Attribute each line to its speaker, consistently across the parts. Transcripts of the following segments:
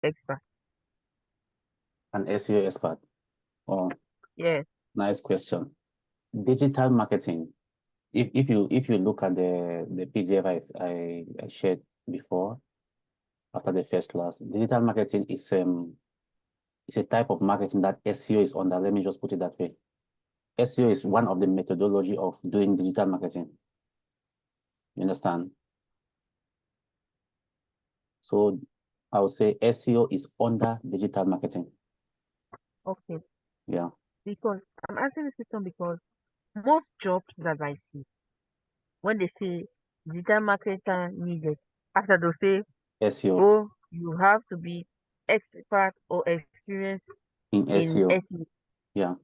Speaker 1: expert.
Speaker 2: An SEO expert. Oh,
Speaker 1: Yes.
Speaker 2: nice question. Digital marketing. If you look at the PDF I shared before after the first class, digital marketing is a type of marketing that SEO is under. Let me just put it that way. SEO is one of the methodology of doing digital marketing. You understand? So I would say SEO is under digital marketing.
Speaker 1: Okay.
Speaker 2: Yeah.
Speaker 1: Because I'm asking this question because most jobs that I see, when they say digital marketer needed, after they'll say,
Speaker 2: SEO
Speaker 1: oh, you have to be expert or experienced
Speaker 2: in
Speaker 1: in
Speaker 2: SEO.
Speaker 1: SEO,
Speaker 2: Yeah.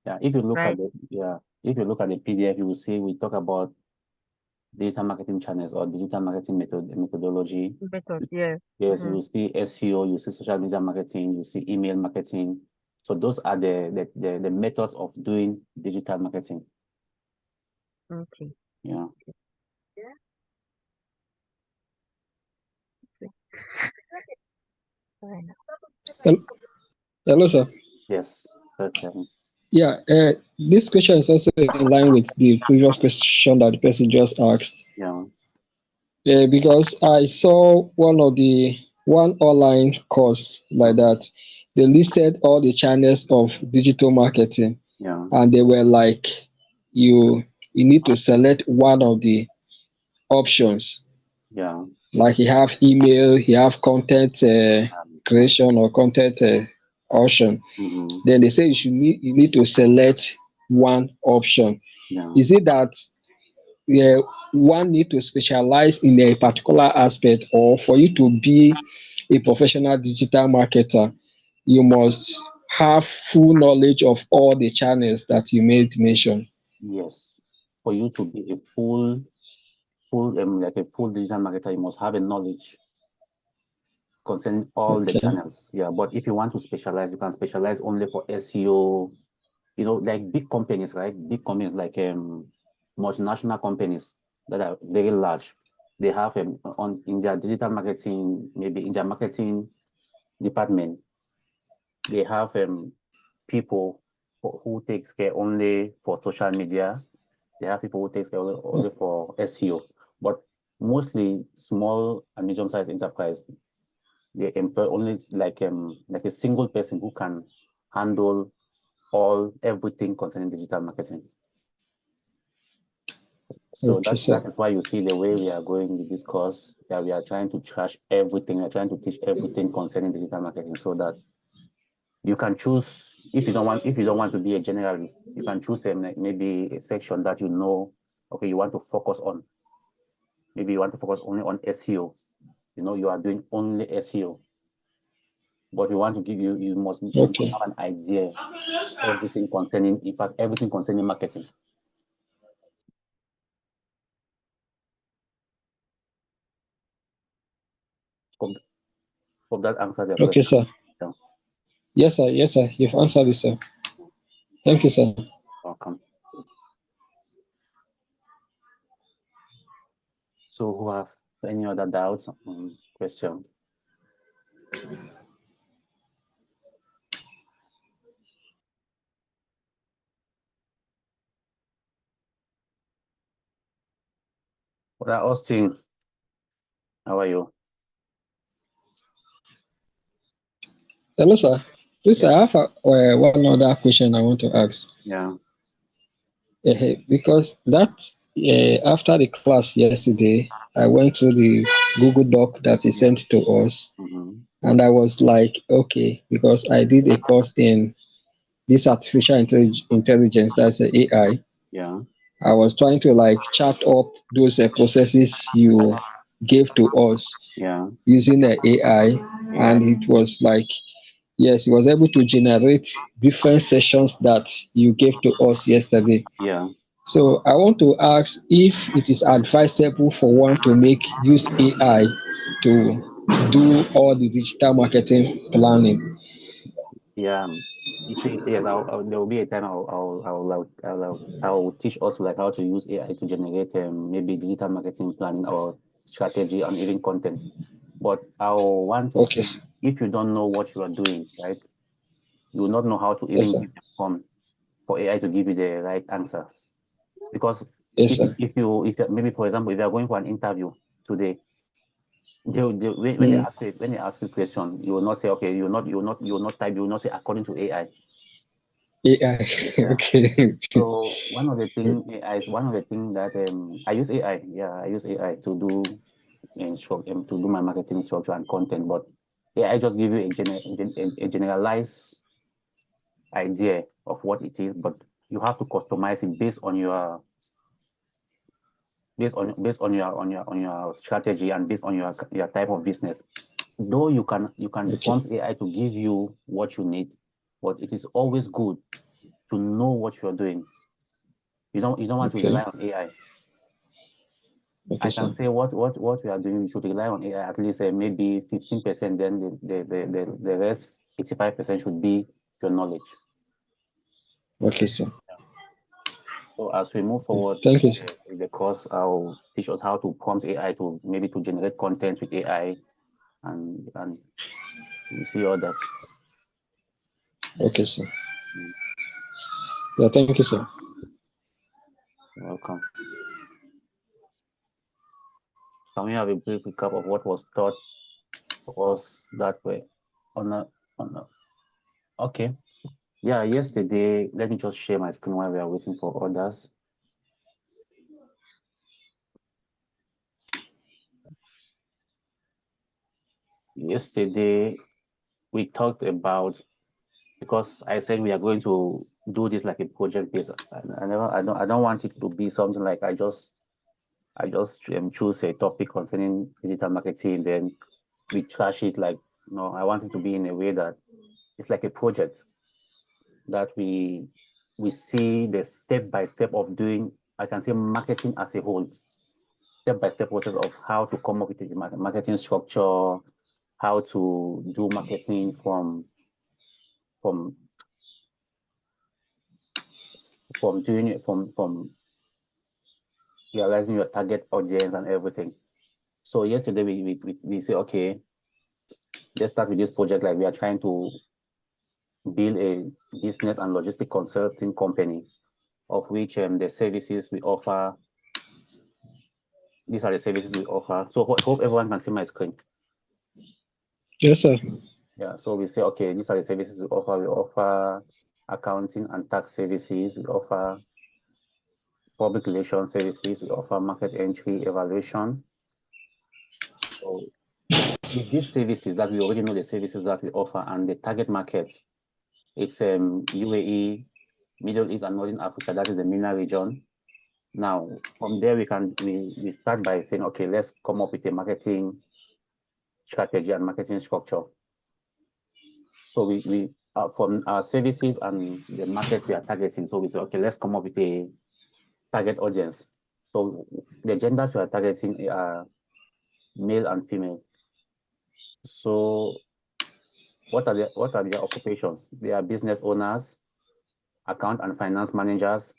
Speaker 2: Yeah. If you look at
Speaker 1: right?
Speaker 2: the PDF, you will see we talk about digital marketing channels or digital marketing methodology.
Speaker 1: Method, yeah.
Speaker 2: Yes, you
Speaker 1: Mm-hmm.
Speaker 2: will see SEO, you see social media marketing, you see email marketing. So those are the methods of doing digital marketing.
Speaker 1: Okay.
Speaker 2: Yeah.
Speaker 1: Yeah. Okay. Fine.
Speaker 3: Hel- Hello, sir.
Speaker 2: Yes. Okay.
Speaker 3: Yeah, this question is also in line with the previous question that the person just asked.
Speaker 2: Yeah.
Speaker 3: Because I saw one online course like that. They listed all the channels of digital marketing,
Speaker 2: Yeah.
Speaker 3: and they were like, you need to select one of the options.
Speaker 2: Yeah.
Speaker 3: Like you have email, you have content creation or content option.
Speaker 2: Mm-hmm.
Speaker 3: Then they say you need to select one option.
Speaker 2: Yeah.
Speaker 3: Is it that one need to specialize in a particular aspect, or for you to be a professional digital marketer, you must have full knowledge of all the channels that you made mention?
Speaker 2: Yes. For you to be a like a full digital marketer, you must have a knowledge concerning all the
Speaker 3: Okay.
Speaker 2: channels. Yeah. But if you want to specialize, you can specialize only for SEO. You know, like big companies, right? Big companies like multinational companies that are very large. They have on in their digital marketing, maybe in their marketing department, they have people who takes care only for social media. They have people who takes care only for SEO. But mostly small and medium-sized enterprise, they employ only like a single person who can handle everything concerning digital marketing. So
Speaker 3: Okay,
Speaker 2: that
Speaker 3: sir.
Speaker 2: is why you see the way we are going with this course, that we are trying to trash everything, we are trying to teach everything concerning digital marketing so that you can choose if you don't want to be a generalist, you can choose maybe a section that you know, okay, you want to focus on. Maybe you want to focus only on SEO. You know, you are doing only SEO. But we want to give you must
Speaker 3: Okay.
Speaker 2: have an idea everything concerning, in fact, everything concerning marketing. Hope, hope that answers your
Speaker 3: Okay,
Speaker 2: question.
Speaker 3: sir.
Speaker 2: Yeah,
Speaker 3: Yes, sir. Yes, sir. You've answered it, sir. Thank you, sir.
Speaker 2: welcome. So who have any other doubts on question? Well, Austin, how are you?
Speaker 3: Hello, sir. Please,
Speaker 2: Yeah,
Speaker 3: I have one other question I want to ask.
Speaker 2: yeah.
Speaker 3: Because after the class yesterday, I went through the Google Doc that he sent to us,
Speaker 2: Mm-hmm.
Speaker 3: and I was like, okay, because I did a course in this artificial intelligence, that's AI.
Speaker 2: Yeah,
Speaker 3: I was trying to like chart up those processes you gave to us
Speaker 2: yeah,
Speaker 3: using the AI,
Speaker 2: AI.
Speaker 3: and it was like, yes, he was able to generate different sessions that you gave to us yesterday.
Speaker 2: Yeah.
Speaker 3: So I want to ask if it is advisable for one to make use AI to do all the digital marketing planning.
Speaker 2: Yeah. You see, yes, there will be a time I'll teach us like how to use AI to generate maybe digital marketing planning or strategy and even content. But I want to
Speaker 3: Okay,
Speaker 2: say, if you don't know what you are doing, right, you will not know how to
Speaker 3: yes,
Speaker 2: even
Speaker 3: sir.
Speaker 2: give the prompt for AI to give you the right answers. Because
Speaker 3: Yes, sir.
Speaker 2: if you maybe, for example, if you are going for an interview today, when
Speaker 3: Mm.
Speaker 2: they ask you a question, you will not say, okay, you will not type, you will not say according to AI.
Speaker 3: AI.
Speaker 2: Yeah.
Speaker 3: Okay.
Speaker 2: So one of the thing AI is one of the thing that I use AI. Yeah, I use AI to do to do my marketing structure and content. But AI just give you a generalized idea of what it is, but you have to customize it based on your strategy and based on your type of business. Though you can
Speaker 3: Okay.
Speaker 2: prompt AI to give you what you need, but it is always good to know what you're doing. You don't want to rely
Speaker 3: Okay.
Speaker 2: on AI.
Speaker 3: Okay,
Speaker 2: I can
Speaker 3: sir.
Speaker 2: say what we are doing. We should rely on AI at least maybe 15%. Then the rest 85% should be your knowledge.
Speaker 3: Okay, sir.
Speaker 2: So as we move forward
Speaker 3: Thank you, sir.
Speaker 2: with the course, I'll teach us how to prompt AI to maybe to generate content with AI, and we see all that.
Speaker 3: Okay, sir.
Speaker 2: Mm,
Speaker 3: Yeah, thank you, sir.
Speaker 2: You're welcome. Can we have a brief recap of what was taught to us that way? On a, on a, okay. Yeah, yesterday, let me just share my screen while we are waiting for others. Yesterday, we talked about, because I said we are going to do this like a project based. I don't want it to be something like I just choose a topic concerning digital marketing, then we trash it. Like, no, I want it to be in a way that it's like a project that we see the step by step of doing, I can say, marketing as a whole, step by step process of how to come up with a marketing structure, how to do marketing from doing it from realizing your target audience and everything. So yesterday we say, okay, let's start with this project. Like, we are trying to build a business and logistic consulting company, of which the services we offer. These are the services we offer. So hope everyone can see my screen.
Speaker 3: Yes, sir.
Speaker 2: Yeah. So we say, okay, these are the services we offer. We offer accounting and tax services. We offer public relations services. We offer market entry evaluation. So with these services that we already know, the services that we offer and the target markets, it's UAE, Middle East and Northern Africa. That is the MENA region. Now, from there, we start by saying, okay, let's come up with a marketing strategy and marketing structure. So we from our services and the market we are targeting. So we say, okay, let's come up with a target audience. So the genders we are targeting are male and female. So what are their occupations? They are business owners, account and finance managers,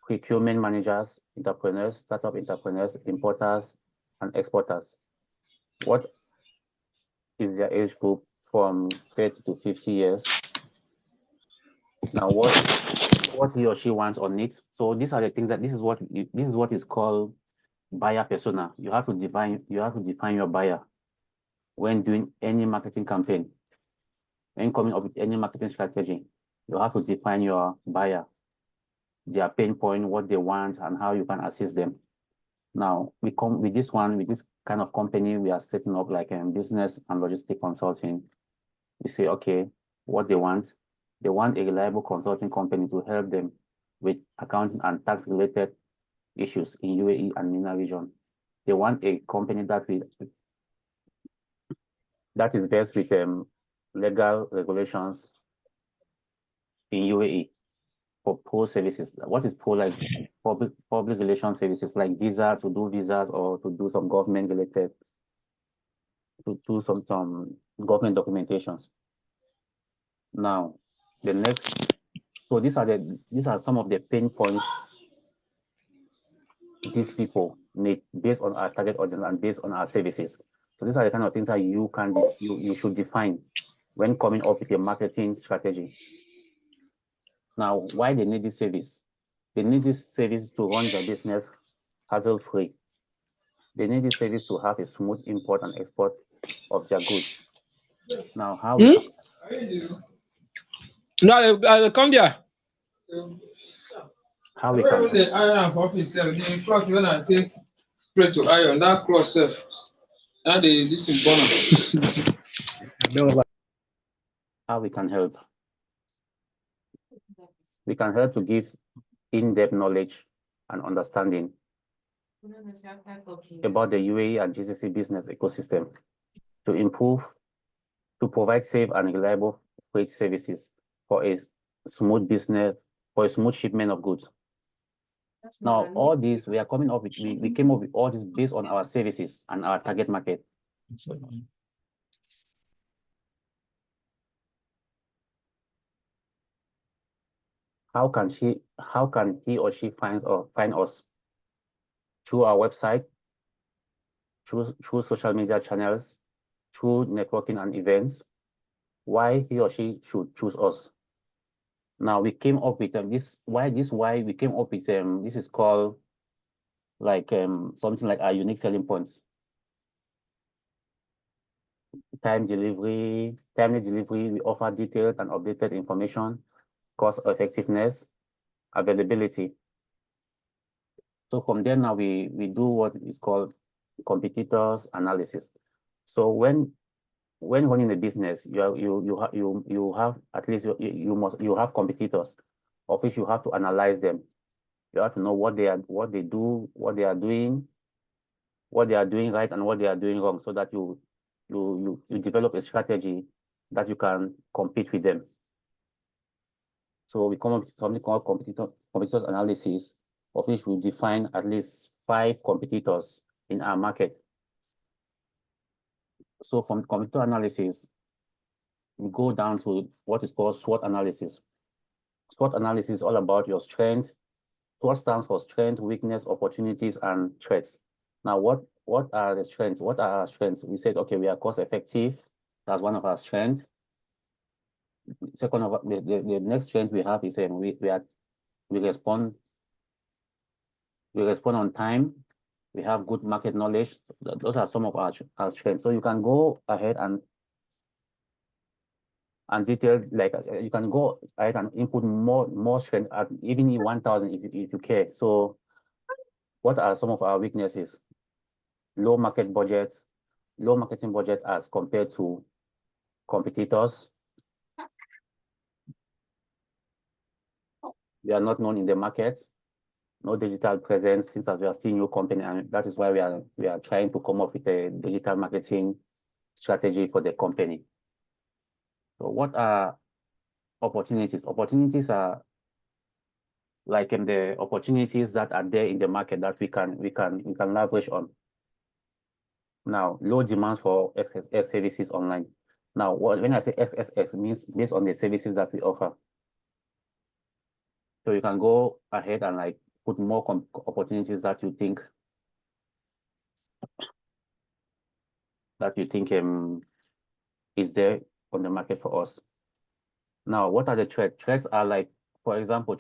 Speaker 2: procurement managers, entrepreneurs, startup entrepreneurs, importers, and exporters. What is their age group? From 30 to 50 years. Now, what he or she wants or needs. So these are the things this is what is called buyer persona. You have to define your buyer when doing any marketing campaign. When coming up with any marketing strategy, you have to define your buyer, their pain point, what they want, and how you can assist them. Now, we come with this kind of company we are setting up, like business and logistic consulting. We say, okay, what they want a reliable consulting company to help them with accounting and tax related issues in UAE and MENA region. They want a company that is based with legal regulations in UAE for pro services. What is pro? Like public relation services, like visa, to do visas, or to do some government related, to do some government documentations. Now, the next, so these are some of the pain points these people need based on our target audience and based on our services. So these are the kind of things that you should define when coming up with a marketing strategy. Now, why they need this service? They need this service to run their business hassle-free. They need this service to have a smooth import and export of their goods. Now, how we
Speaker 3: No, I come there.
Speaker 2: how we can
Speaker 3: The iron for office sef, the cloth when I take spray to iron, that cloth sef, na dey this thing burn am.
Speaker 2: how we can help. We can help to give in-depth knowledge and understanding about the UAE and GCC business ecosystem to improve, to provide safe and reliable freight services for a smooth business, for a smooth shipment of goods. Now, all this, we are coming up with, we came up with all this based on our services and our target market. How can he or she find us? Through our website, through social media channels, through networking and events. Why he or she should choose us? Now we came up with why we came up with this is called like something like our unique selling points. Timely delivery, we offer detailed and updated information, cost effectiveness, availability. So from there now we do what is called competitors analysis. So when running a business, you have at least you have competitors, of which you have to analyze them. You have to know what they do, what they are doing right and what they are doing wrong, so that you develop a strategy that you can compete with them. So we come up with something called competitors analysis, of which we define at least 5 competitors in our market. So from competitor analysis, we go down to what is called SWOT analysis. SWOT analysis is all about your strength. SWOT stands for strength, weakness, opportunities, and threats. Now, what are the strengths? What are our strengths? We said, okay, we are cost effective. That's one of our strengths. Second of the next strength we have is we respond on time. We have good market knowledge. Those are some of our strengths. So you can go ahead and detail, like you can go ahead and input more strength at even 1,000 if you care. So what are some of our weaknesses? Low marketing budget as compared to competitors. We are not known in the market. No digital presence, since as we are still new company, and that is why we are trying to come up with a digital marketing strategy for the company. So what are opportunities? Opportunities are like the opportunities that are there in the market that we can leverage on. Now, low demands for XSS services online. Now, when I say XSS, it means based on the services that we offer. So you can go ahead and like put more opportunities that you think is there on the market for us. Now, what are the threats? Threats are like, for example,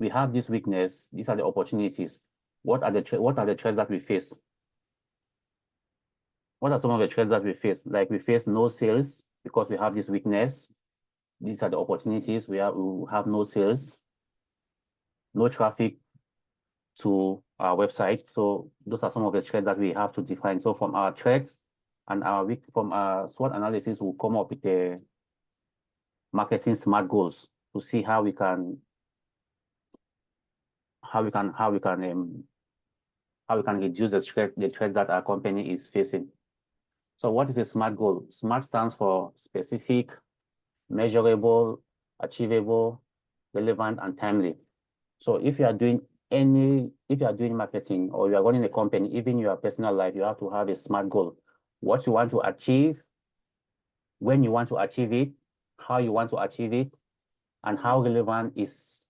Speaker 2: we have this weakness. These are the opportunities. What are the threats that we face? What are some of the threats that we face? Like we face no sales because we have this weakness. These are the opportunities. We have no sales, no traffic to our website. So those are some of the threats that we have to define. So from our threats and from our SWOT analysis, we'll come up with a marketing smart goals to see how we can reduce the threat that our company is facing. So what is a SMART goal? SMART stands for specific, measurable, achievable, relevant, and timely. So if you are doing marketing or you are running a company, even your personal life, you have to have a SMART goal. What you want to achieve, when you want to achieve it, how you want to achieve it, and how relevant is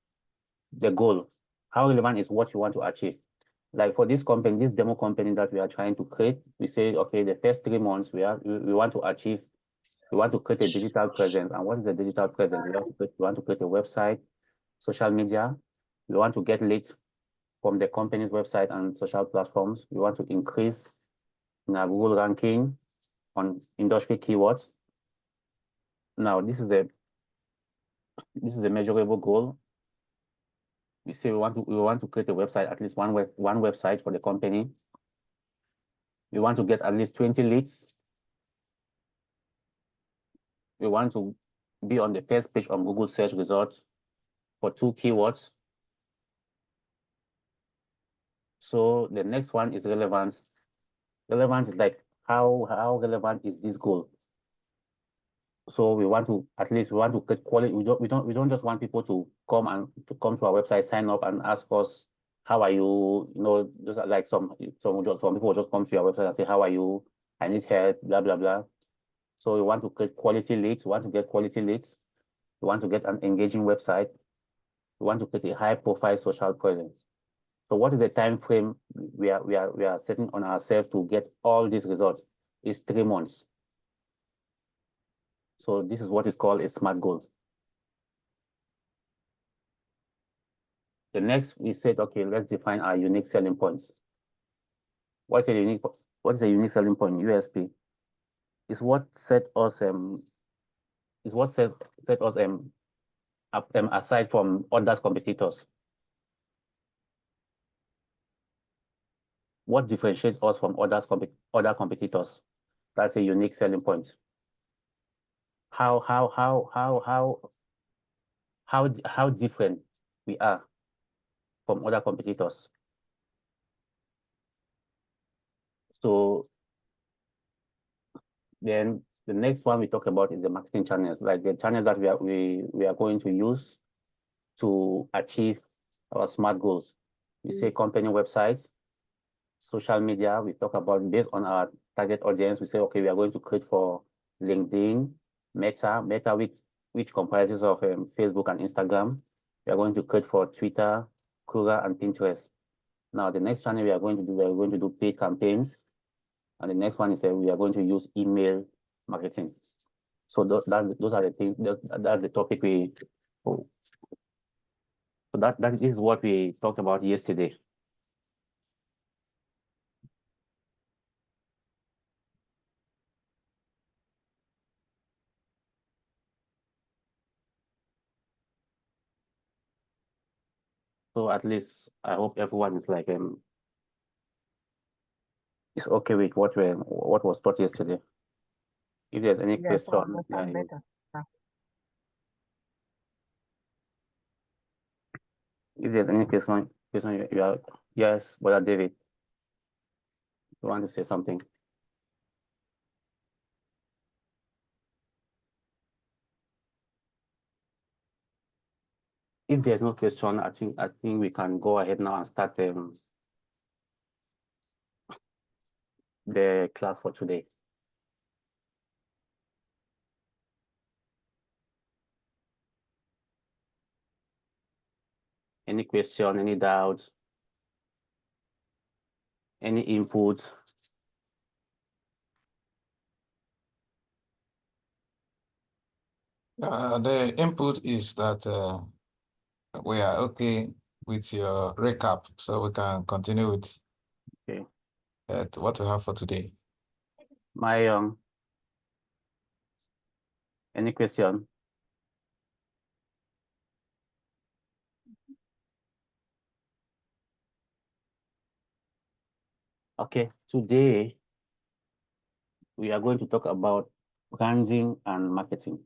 Speaker 2: the goal. How relevant is what you want to achieve. like for this company, this demo company that we are trying to create, we say, okay, the first 3 months we want to achieve, we want to create a digital presence. And what is the digital presence? We want to create a website, social media. We want to get leads from the company's website and social platforms. We want to increase in our Google ranking on industry keywords. Now, this is a measurable goal. We say we want to create a website, at least one website for the company. We want to get at least 20 leads. We want to be on the first page on Google search results for 2 keywords. So the next one is relevance. Relevance is like how relevant is this goal? So we want to get quality. We don't just want people to come to our website, sign up and ask us, how are you? You know, just like some people just come to your website and say, how are you? I need help, blah blah blah. So we want to get quality leads. We want to get quality leads. We want to get an engaging website. We want to get a high profile social presence. So what is the time frame we are setting on ourselves to get all these results? It's 3 months. So this is what is called a SMART goal. The next, we said, okay, let's define our unique selling points. What is a unique selling point? USP is what set us aside from other competitors. What differentiates us from other competitors? That's a unique selling point. How different we are from other competitors. So then the next one we talk about is the marketing channels, like the channels that we are going to use to achieve our SMART goals. We say company websites, social media. We talk about based on our target audience. We say, okay, we are going to create for LinkedIn, Meta, which comprises of Facebook and Instagram. We are going to create for Twitter, Quora, and Pinterest. Now, the next channel we are going to do paid campaigns. And the next one is we are going to use email marketing. So those are the things, that's the topic so that is what we talked about yesterday. So at least I hope everyone is like is okay with what was taught yesterday. If there's any
Speaker 1: Yes, I
Speaker 2: question,
Speaker 1: understand better.
Speaker 2: if there's any question you are, yes, Brother David, you want to say something? If there's no question, I think we can go ahead now and start the class for today. Any question, any doubts, any input?
Speaker 4: The input is that we are okay with your recap, so we can continue with what we have for today.
Speaker 2: My any question? Okay, today we are going to talk about branding and marketing.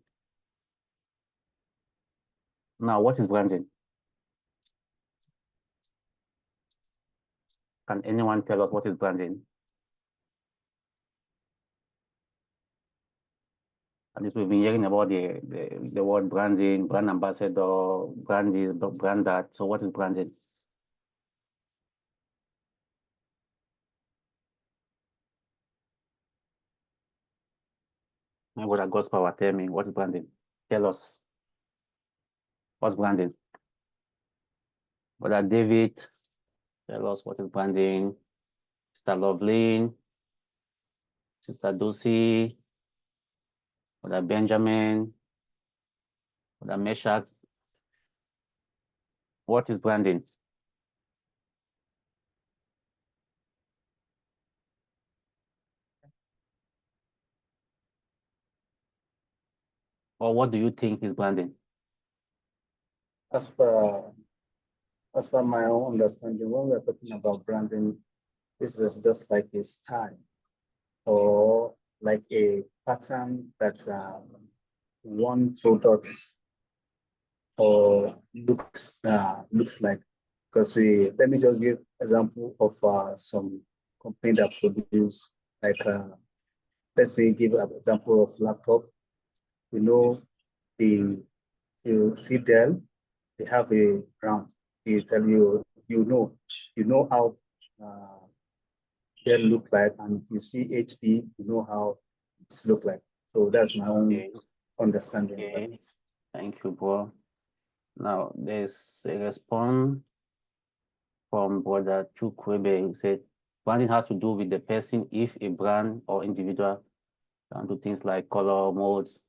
Speaker 2: Now, what is branding? Can anyone tell us what is branding? At least we've been hearing about the word branding, brand ambassador, brand this, brand that. So what is branding? My brother God's power, tell me, what is branding? Tell us. What's branding? Brother David, Tell us what is branding. Sister Loveline, Sister Dulcie, Brother Benjamin, Brother Meshach. What is branding? Or what do you think is branding?
Speaker 5: As per my own understanding, when we're talking about branding, this is just like a style or like a pattern that one product or looks like. Because let me just give example of some company that produce like let's give an example of laptop. You know, you see Dell, they have a brand. They tell you, you know how Dell look like, and if you see HP, you know how it's look like. So that's my own understanding about it.
Speaker 2: Thank you, bro. Now there's a response from Brother Chukwebe. He said, branding has to do with the person. If a brand or individual can do things like color, modes,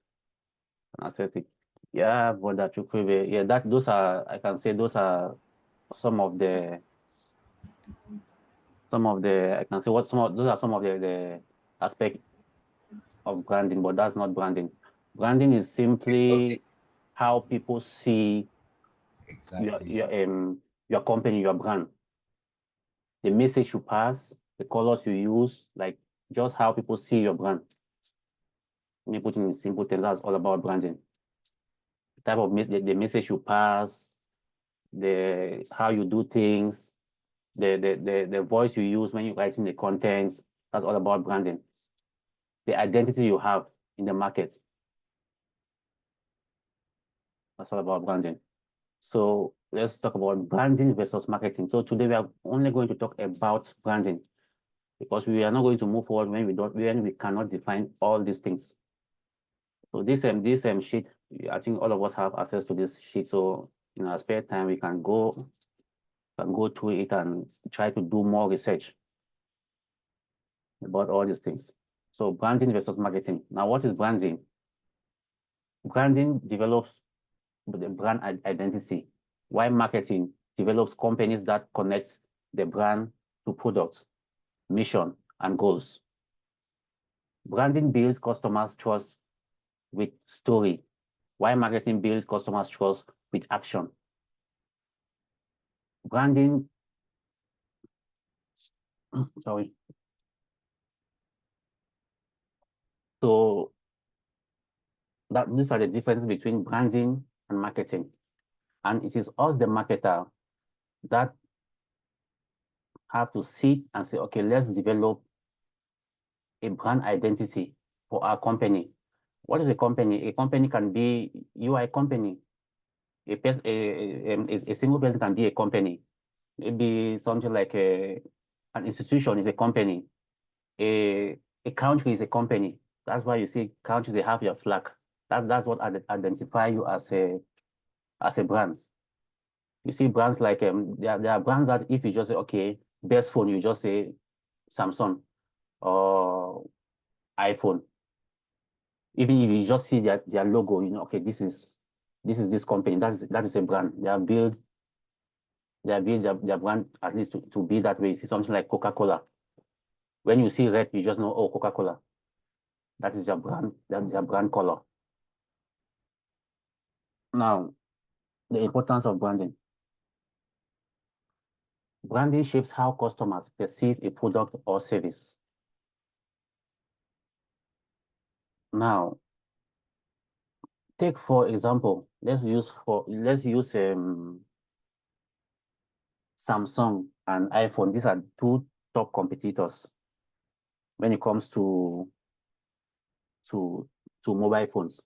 Speaker 2: and aesthetic. Yeah, Brother Chukwebe. Yeah, those are, I can say those are some of the I can say what those are some of the aspect of branding, but that's not branding. Branding is simply how people see your company, your brand. The message you pass, the colors you use, like just how people see your brand. Let me put it in simple terms, that's all about branding. The type of the message you pass, the how you do things, the voice you use when you're writing the contents, that's all about branding. The identity you have in the market. That's all about branding. So let's talk about branding versus marketing. So today we are only going to talk about branding because we are not going to move forward when we cannot define all these things. So this sheet, I think all of us have access to this sheet. So in our spare time, we can go through it and try to do more research about all these things. So branding versus marketing. Now, what is branding? Branding develops the brand identity, while marketing develops companies that connect the brand to products, mission, and goals. Branding builds customers' trust with story, while marketing builds customers' trust with action. Branding, sorry. So these are the differences between branding and marketing. And it is us, the marketer, that have to sit and say, okay, let's develop a brand identity for our company. What is a company? A company can be, you are a company. A single person can be a company. Maybe something like an institution is a company. A country is a company. That's why you see countries, they have your flag. That's what identify you as a brand. You see brands like there are brands that if you just say, okay, best phone, you just say Samsung or iPhone. Even if you just see their logo, you know, okay, this is this company. That is a brand. They have built their brand at least to be that way. You see something like Coca-Cola. When you see red, you just know, oh, Coca-Cola. That is their brand. That's their brand color. Now, the importance of branding. Branding shapes how customers perceive a product or service. Now, take for example, let's use Samsung and iPhone. These are two top competitors when it comes to mobile phones.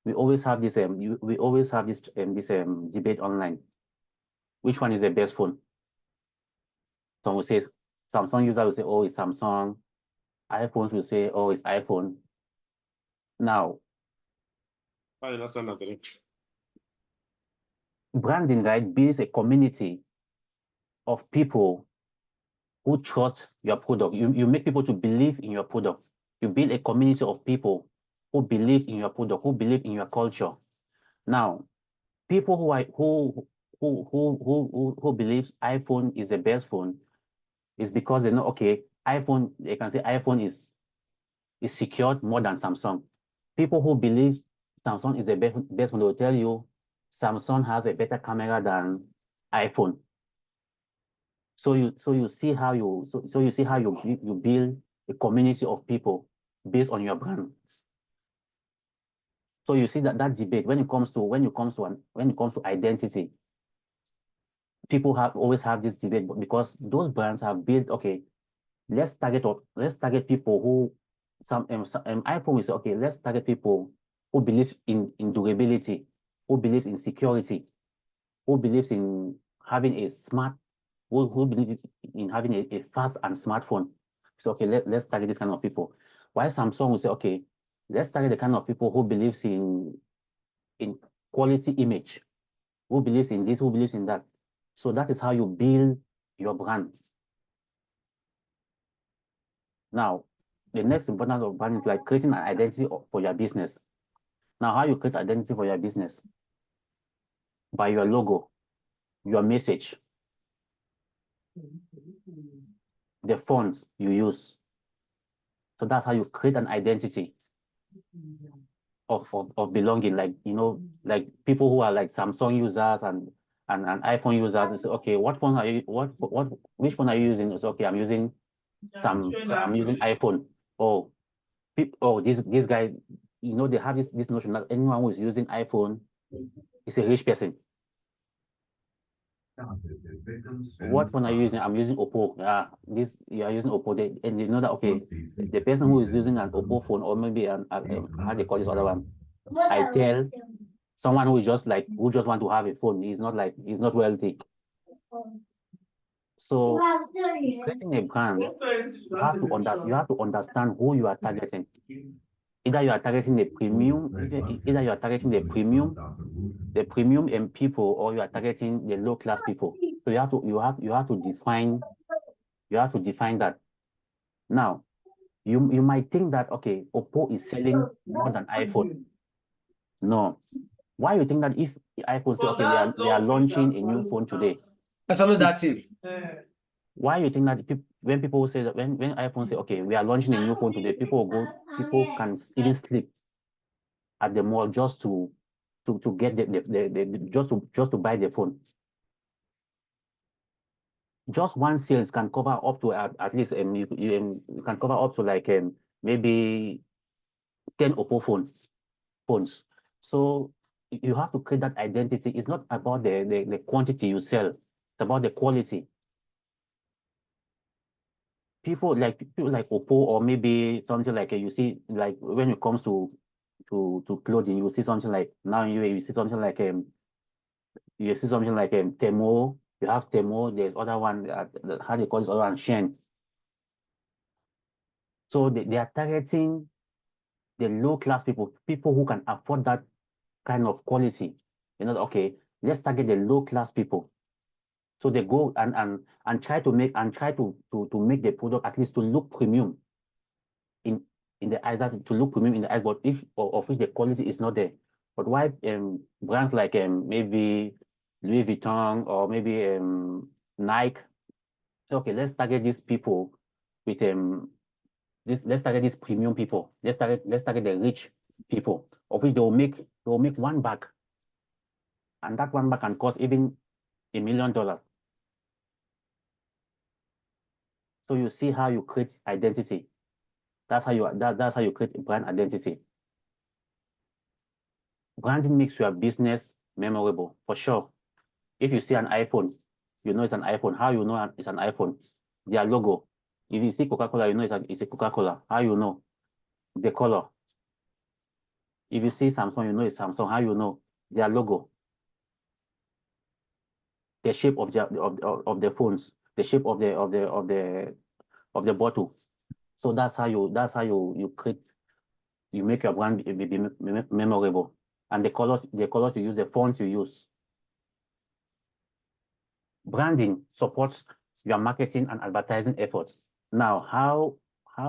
Speaker 2: We always have this debate online. Which one is the best phone? Some will say Samsung user will say, oh, it's Samsung. iPhones will say, oh, it's iPhone. Now, branding, right, builds a community of people who trust your product. You make people to believe in your product. You build a community of people who believe in your product, who believe in your culture. Now, people who believes iPhone is the best phone is because they know, okay, iPhone, they can say iPhone is secured more than Samsung. People who believe Samsung is the best phone, they will tell you Samsung has a better camera than iPhone. So you see how you build a community of people based on your brand. So you see that debate when it comes to identity, people always have this debate because those brands have built, okay, let's target people who iPhone will say, okay, let's target people who believe in durability, who believes in security, who believes in having a smart, who believes in having a fast and smartphone. So okay, let's target this kind of people. Why Samsung will say, okay, let's target the kind of people who believes in quality image, who believes in this, who believes in that. So that is how you build your brand. Now, the next importance of brand is like creating an identity for your business. Now, how you create identity for your business? By your logo, your message, the fonts you use. So that's how you create an identity of belonging. Like, like people who are like Samsung users and iPhone users, they say, okay, what phone are you, which phone are you using? It's okay, I'm using iPhone. Oh, this guy, they have this notion that anyone who is using iPhone is a rich person. What phone are you using? I'm using Oppo. You are using Oppo. And you know that, okay, the person who is using an Oppo phone or maybe how they call this other one, I tell someone who just want to have a phone. He's not wealthy. So creating a brand, you have to understand who you are targeting. Either you are targeting the premium, either you are targeting the premium and people, or you are targeting the low class people. So you have to define that. Now, you might think that, okay, Oppo is selling more than iPhone. No. Why you think that if iPhone say, okay, they are launching a new phone today? Why you think that when people say that when iPhone say, okay, we are launching a new phone today, people can even sleep at the mall just to get just to buy the phone. Just one sales can cover up to at least you can cover up to like maybe 10 Oppo phones. So you have to create that identity. It's not about the quantity you sell, it's about the quality. People like Oppo, or maybe something like you see, like when it comes to clothing, you see something like now you see something like Temo. You have Temo. There's other one. How do you call this other one? Shein. So they are targeting the low class people who can afford that kind of quality. Okay, let's target the low class people. So they go and try to make make the product at least to look premium in the eyes, to look premium in the eyes, but if of which the quality is not there. But why brands like maybe Louis Vuitton or maybe Nike, okay, let's target these people with let's target these premium people. Let's target the rich people, of which they will make one bag, and that one bag can cost even $1 million. So you see how you create identity. That's how you create a brand identity. Branding makes your business memorable, for sure. If you see an iPhone, you know it's an iPhone. How you know it's an iPhone? Their logo. If you see Coca-Cola, you know it's a Coca-Cola. How you know? The color. If you see Samsung, you know it's Samsung. How you know? Their logo. The shape of the phones, the shape of the bottle. So that's how you create, you make your brand be memorable. And the colors you use, the fonts you use. branding supports your marketing and advertising efforts. Now, how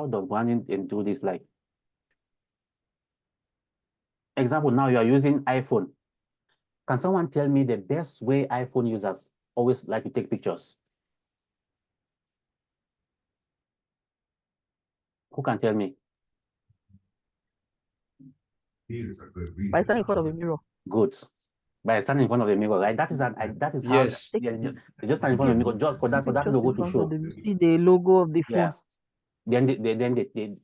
Speaker 2: does branding do this? Like, example, now you are using iPhone. Can someone tell me the best way iPhone users always like to take pictures? Who can tell me?
Speaker 1: By standing in front of a mirror.
Speaker 2: Good. By standing in front of the mirror, right? That is how
Speaker 3: Yes.
Speaker 2: they just stand in front of the mirror just for that logo to show.
Speaker 1: You see the logo of the phone.
Speaker 2: Yeah. Then they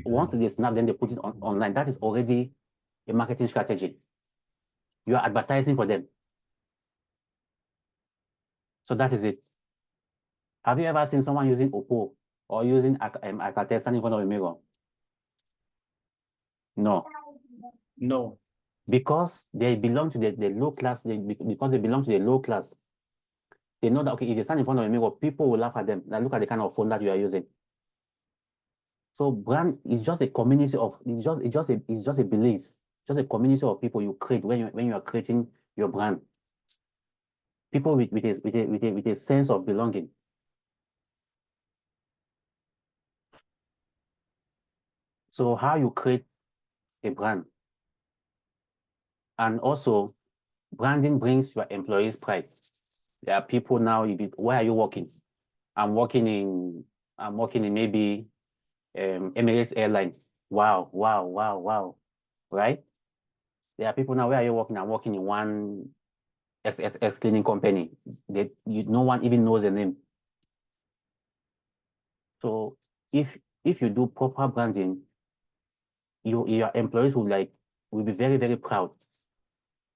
Speaker 2: once they snap, then they put it online. That is already a marketing strategy. You are advertising for them. So that is it. Have you ever seen someone using Oppo or using Alcatel standing in front of a mirror? No.
Speaker 3: No.
Speaker 2: Because they belong to the low class, because they belong to the low class, they know that, okay, if they stand in front of a mirror, people will laugh at them. Like, look at the kind of phone that you are using. So brand is just a community of, it's just a belief, just a community of people you create when you are creating your brand. People with a sense of belonging. So how you create a brand. And also, branding brings your employees pride. There are people now, where are you working? I'm working in maybe Emirates Airlines. Wow, right? There are people now, where are you working? I'm working in one XXX cleaning company. No one even knows the name. So if you do proper branding, your employees will be very, very proud.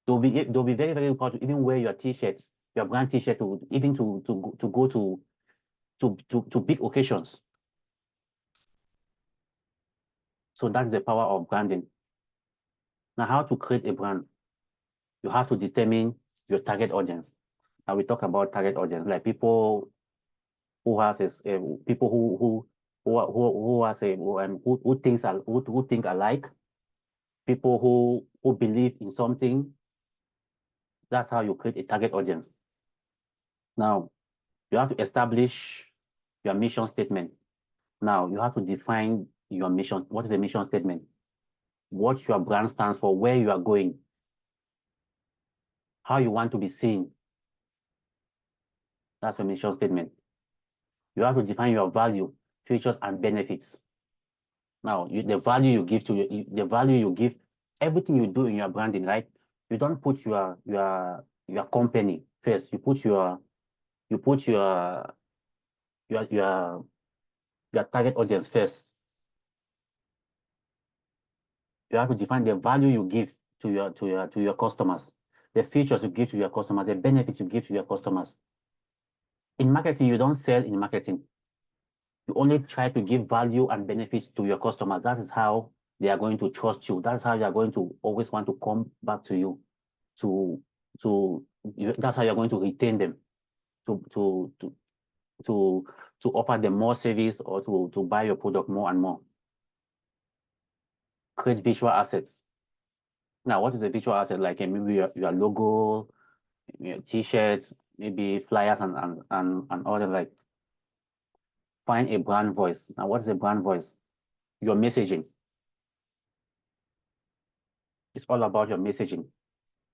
Speaker 2: They'll be very, very proud to even wear your t-shirts, your brand t-shirt, even to go to big occasions. So that's the power of branding. Now, how to create a brand? You have to determine your target audience. Now we talk about target audience, like people who has people who think alike, people who believe in something. That's how you create a target audience. Now, you have to establish your mission statement. Now, you have to define your mission. What is a mission statement? What your brand stands for, where you are going, how you want to be seen. That's your mission statement. You have to define your value, features, and benefits. Now, the value you give, everything you do in your branding, right? You don't put your company first. You put your target audience first. You have to define the value you give to your customers, the features you give to your customers, the benefits you give to your customers. In marketing, you don't sell in marketing. You only try to give value and benefits to your customers. That is how they are going to trust you. That's how they are going to always want to come back to you. That's how you're going to retain them, to offer them more service or to buy your product more and more. Create visual assets. Now, what is a visual asset? Like maybe your logo, your t-shirts, maybe flyers and all that. Like, find a brand voice. Now, what is a brand voice? Your messaging. It's all about your messaging.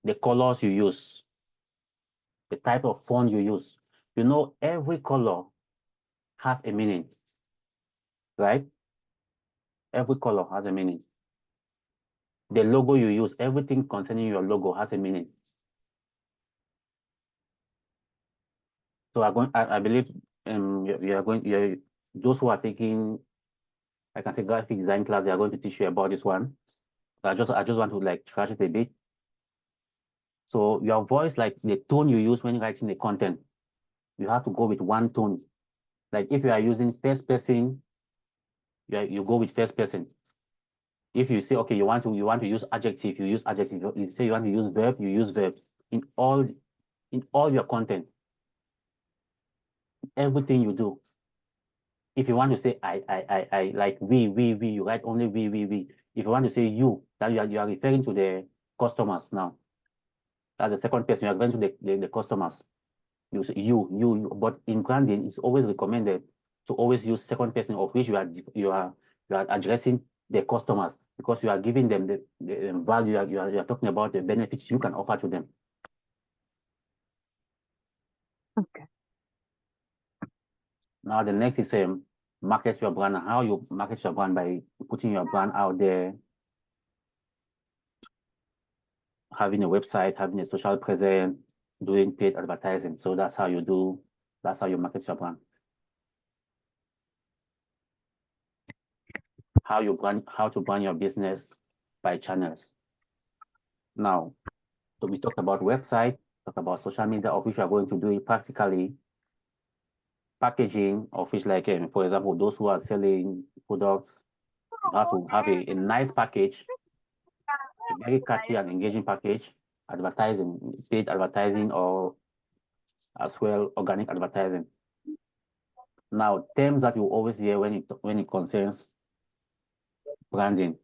Speaker 2: The colors you use, the type of font you use. You know, every color has a meaning, right? Every color has a meaning. The logo you use, everything concerning your logo has a meaning. So I believe those who are taking, I can say, graphic design class, they are going to teach you about this one. I just want to like scratch it a bit. So your voice, like the tone you use when writing the content, you have to go with one tone. Like if you are using first person, you go with first person. If you say, okay, you want to use adjective, you use adjective. If you say you want to use verb, you use verb. In all your content, everything you do. If you want to say I, like we, you write only we. If you want to say you, that you are referring to the customers now. That's the second person, you are going to the customers. use you. But in branding, it's always recommended to always use second person, of which you are addressing the customers, because you are giving them the value. You are talking about the benefits you can offer to them.
Speaker 1: Okay.
Speaker 2: Now the next is market your brand. How you market your brand? By putting your brand out there, having a website, having a social presence, doing paid advertising. So that's how you market your brand. How to brand your business by channels. Now, so we talked about website, talk about social media, of which you are going to do it practically. Packaging, of which, like, for example, those who are selling products, you have to have a nice package, a very catchy and engaging package. Advertising, paid advertising, or as well organic advertising. Now, terms that you always hear when it concerns branding.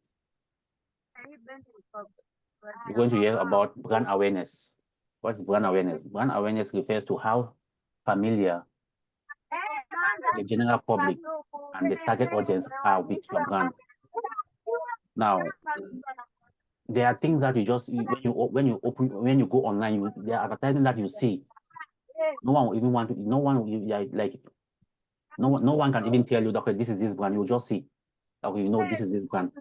Speaker 2: You're going to hear about brand awareness. What's brand awareness? Brand awareness refers to how familiar the general public and the target audience are with your brand. Now, there are things that you just when you go online, there are advertising that you see. No one will even want to. No one can even tell you that, okay, this is this brand. You just see, okay, you know this is this brand.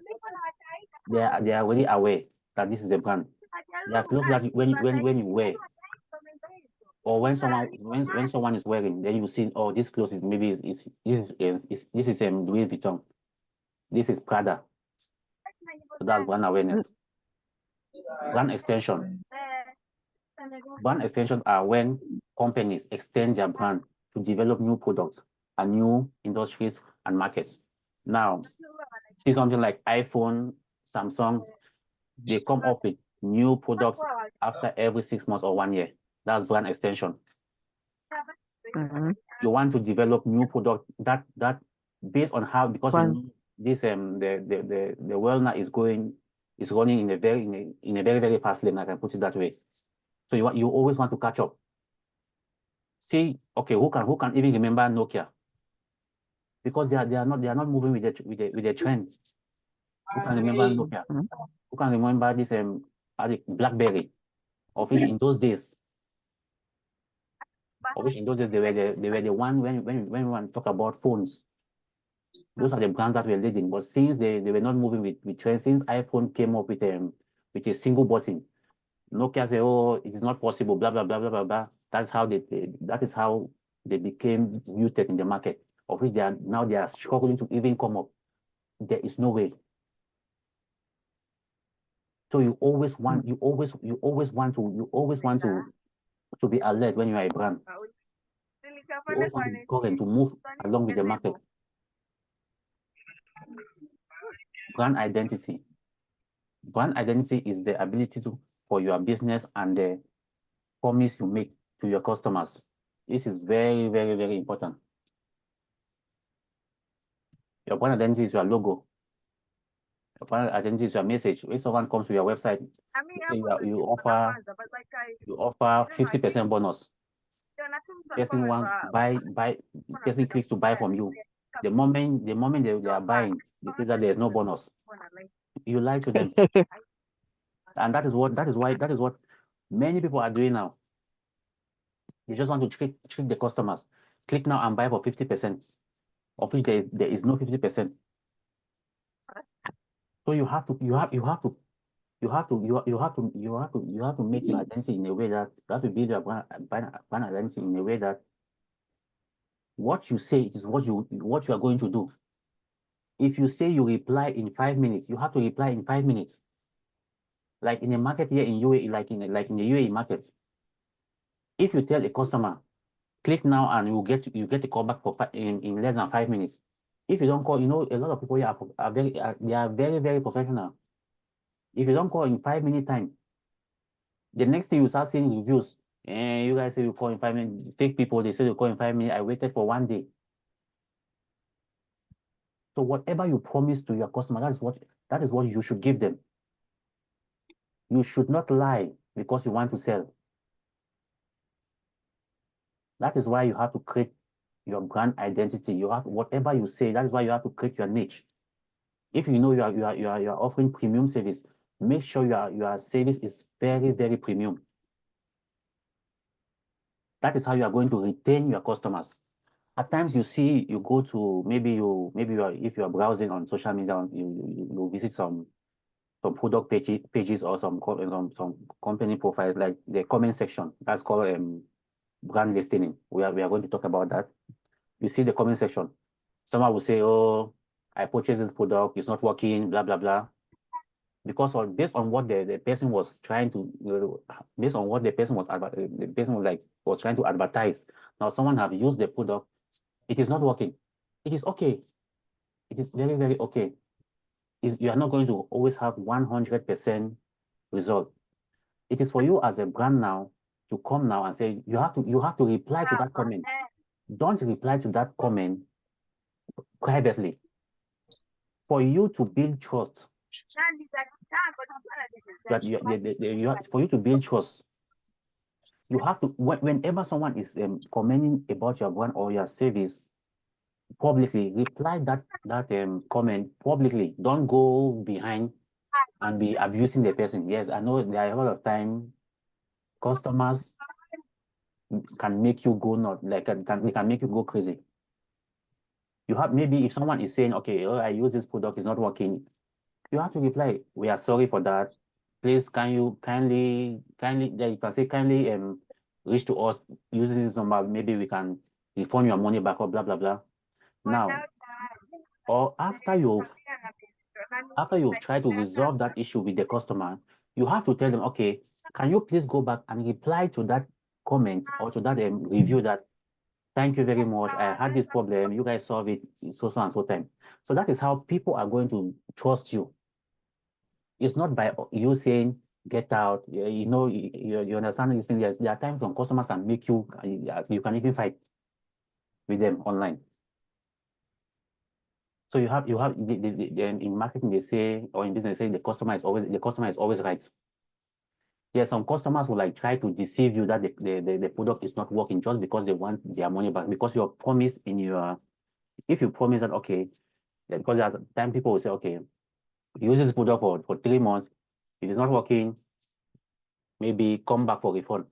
Speaker 2: They are already aware that this is a brand. There are clothes that when you wear, or when someone is wearing, then you see, oh, this clothes is maybe this is Louis Vuitton, this is Prada. So that's brand awareness. Brand extension. Brand extensions are when companies extend their brand to develop new products and new industries and markets. Now, see something like iPhone, Samsung, they come up with new products after every 6 months or 1 year. That's brand extension. You want to develop new product that based on how, because you know this the world now is running in a very fast lane. I can put it that way. So you always want to catch up. See, okay, who can even remember Nokia? Because they are not moving with the trend. Who can remember Nokia? Who can remember this BlackBerry? Of which in those days they were the one when we want to talk about phones. Those are the brands that were leading. But since they were not moving with trends, since iPhone came up with a single button, Nokia said, oh, it is not possible, blah blah blah blah blah blah. That is how they became muted in the market, of which they are struggling to even come up. There is no way. So you always want to be alert when you are a brand. You always want to be current, to move along with the market. Brand identity. Brand identity is the ability for your business and the promise you make to your customers. This is very, very, very important. Your brand identity is your logo. Your brand identity is your message. When someone comes to your website, you offer 50% bonus. Person clicks to buy from you. The moment they are buying, they say that there's no bonus. You lie to them. And that is what many people are doing now. They just want to trick the customers. Click now and buy for 50%, of which there is no 50%. So you have to make your identity in a way that you have to build your brand identity in a way that what you say is what you are going to do. If you say you reply in 5 minutes, you have to reply in 5 minutes. Like in a market here in UAE, like in the UAE market, if you tell a customer, click now and you get a call back in less than 5 minutes. If you don't call, you know, a lot of people here are very, very professional. If you don't call in 5 minute time, the next thing you start seeing reviews, and you guys say you call in 5 minutes. Fake people, they say you call in 5 minutes. I waited for 1 day. So whatever you promise to your customer, that is what you should give them. You should not lie because you want to sell. That is why you have to create your brand identity. You have whatever you say. That is why you have to create your niche. If you know you are offering premium service, make sure your service is very, very premium. That is how you are going to retain your customers. At times you see, you go to maybe you are, if you are browsing on social media, you visit some product pages or some company profiles, like the comment section. That's called brand listening. We are going to talk about that. You see the comment section. Someone will say, "Oh, I purchased this product, it's not working, blah blah blah," because based on what the person was trying to, based on what the person was trying to advertise. Now someone have used the product, it is not working. It is okay. It is very, very okay. You are not going to always have 100% result. It is for you as a brand now to come now and say you have to reply to that comment. Don't reply to that comment privately. For you to build trust, for you to build trust, you have to, whenever someone is commenting about your brand or your service publicly, reply that comment publicly. Don't go behind and be abusing the person. Yes, I know there are a lot of time customers can make you go not like we can make you go crazy. You have, maybe if someone is saying, okay, oh, I use this product, it's not working, you have to reply, we are sorry for that. Please, can you kindly, you can say kindly reach to us using this number, maybe we can refund your money back or blah blah blah. Now, or after you've tried to resolve that issue with the customer, you have to tell them, okay, can you please go back and reply to that comment or to that review that, thank you very much, I had this problem, you guys solve it so and so time. So that is how people are going to trust you. It's not by you saying, get out, you understand this thing. There are times when customers can make you can even fight with them online. So you have in marketing, they say, or in business, they say the customer is always right. Yes, some customers will like try to deceive you that the product is not working just because they want their money back, because your promise if you promise that, okay, because at the time people will say, okay, use this product for 3 months, if it's not working, maybe come back for refund.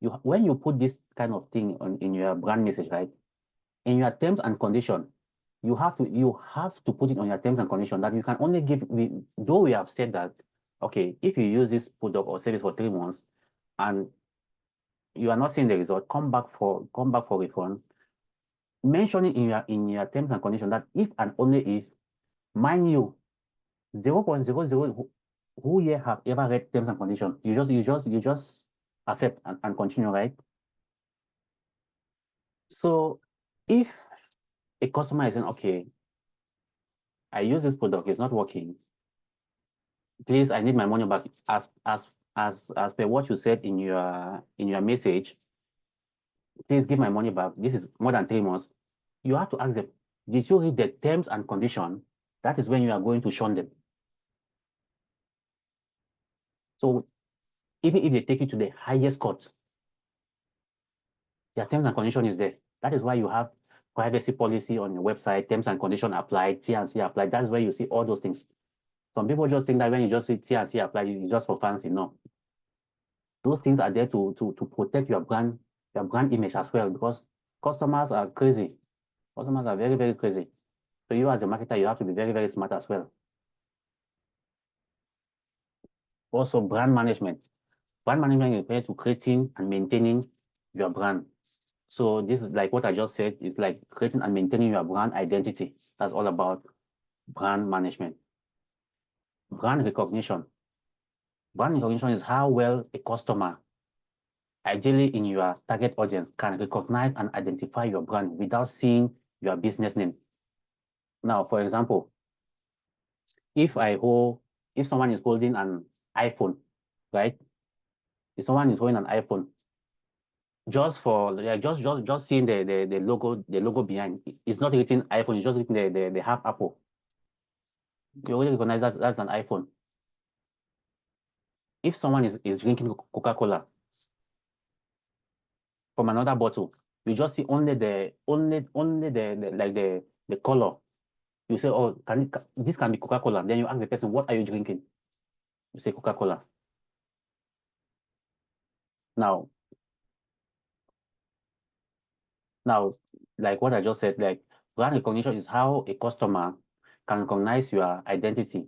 Speaker 2: When you put this kind of thing in your brand message, right, in your terms and condition, you have to put it on your terms and condition that you can only give, though we have said that, okay, if you use this product or service for 3 months and you are not seeing the result, come back for refund. Mentioning in your terms and condition that if and only if, mind you, 0.00 who here have ever read terms and conditions? You just accept and continue, right? So if a customer is saying, okay, I use this product, it's not working, please, I need my money back, as per what you said in your message, please give my money back, this is more than 3 months, you have to ask them, did you read the terms and condition? That is when you are going to shun them. So even if they take you to the highest court, their terms and condition is there. That is why you have privacy policy on your website, terms and condition applied, T&C applied. That's where you see all those things. Some people just think that when you just see T&C applied, it's just for fancy. No. Those things are there to protect your brand image as well, because customers are crazy. Customers are very, very crazy. So you as a marketer, you have to be very, very smart as well. Also, brand management. Brand management refers to creating and maintaining your brand. So this is like what I just said, it's like creating and maintaining your brand identity. That's all about brand management. Brand recognition. Brand recognition is how well a customer, ideally in your target audience, can recognize and identify your brand without seeing your business name. Now, for example, if someone is holding an iPhone, right? If someone is holding an iPhone, just seeing the logo behind, it's not written iPhone, it's just written the half Apple. You already recognize that's an iPhone. If someone is drinking Coca-Cola, from another bottle. You just see only the color. You say, oh, this can be Coca-Cola. Then you ask the person, what are you drinking? You say Coca-Cola. Now, like what I just said, like brand recognition is how a customer can recognize your identity,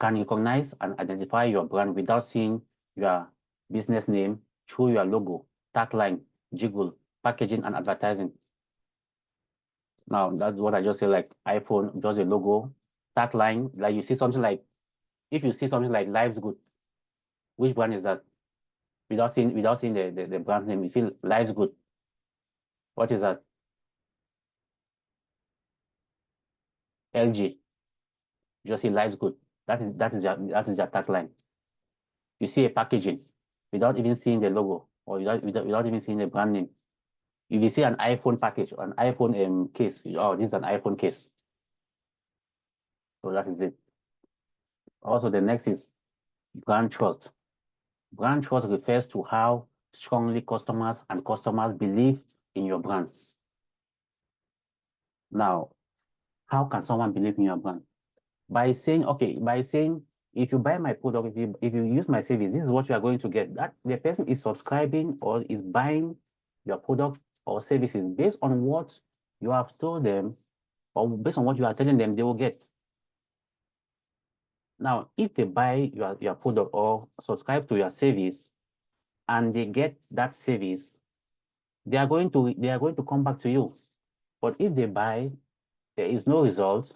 Speaker 2: can recognize and identify your brand without seeing your business name through your logo, tagline, jiggle, packaging, and advertising. Now, that's what I just said, like iPhone, just a logo, tagline, like you see something like, if you see something like Life's Good, which brand is that? Without seeing the brand name, you see Life's Good. What is that? LG. You just see Life's Good. That is your tagline. You see a packaging without even seeing the logo or without even seeing the brand name. If you see an iPhone package or an iPhone case, oh, this is an iPhone case. So that is it. Also, the next is brand trust. Brand trust refers to how strongly customers believe in your brand. Now, how can someone believe in your brand? By saying, if you buy my product, if you use my service, this is what you are going to get. That the person is subscribing or is buying your product or services based on what you have told them or based on what you are telling them they will get. Now, if they buy your product or subscribe to your service and they get that service, they are going to come back to you. But if they buy, there is no result,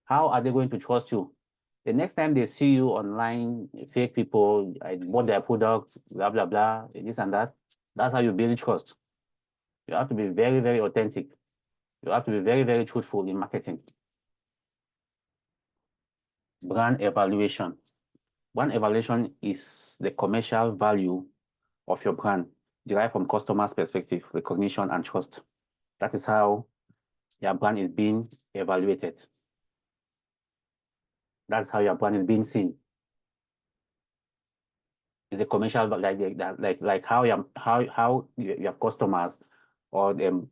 Speaker 2: how are they going to trust you? The next time they see you online, fake people, I bought their product, blah, blah, blah, this and that, that's how you build trust. You have to be very, very authentic. You have to be very, very truthful in marketing. Brand evaluation. Brand evaluation is the commercial value of your brand derived from customers' perspective, recognition, and trust. That is how your brand is being evaluated. That's how your brand is being seen. It's a commercial, like how your customers or them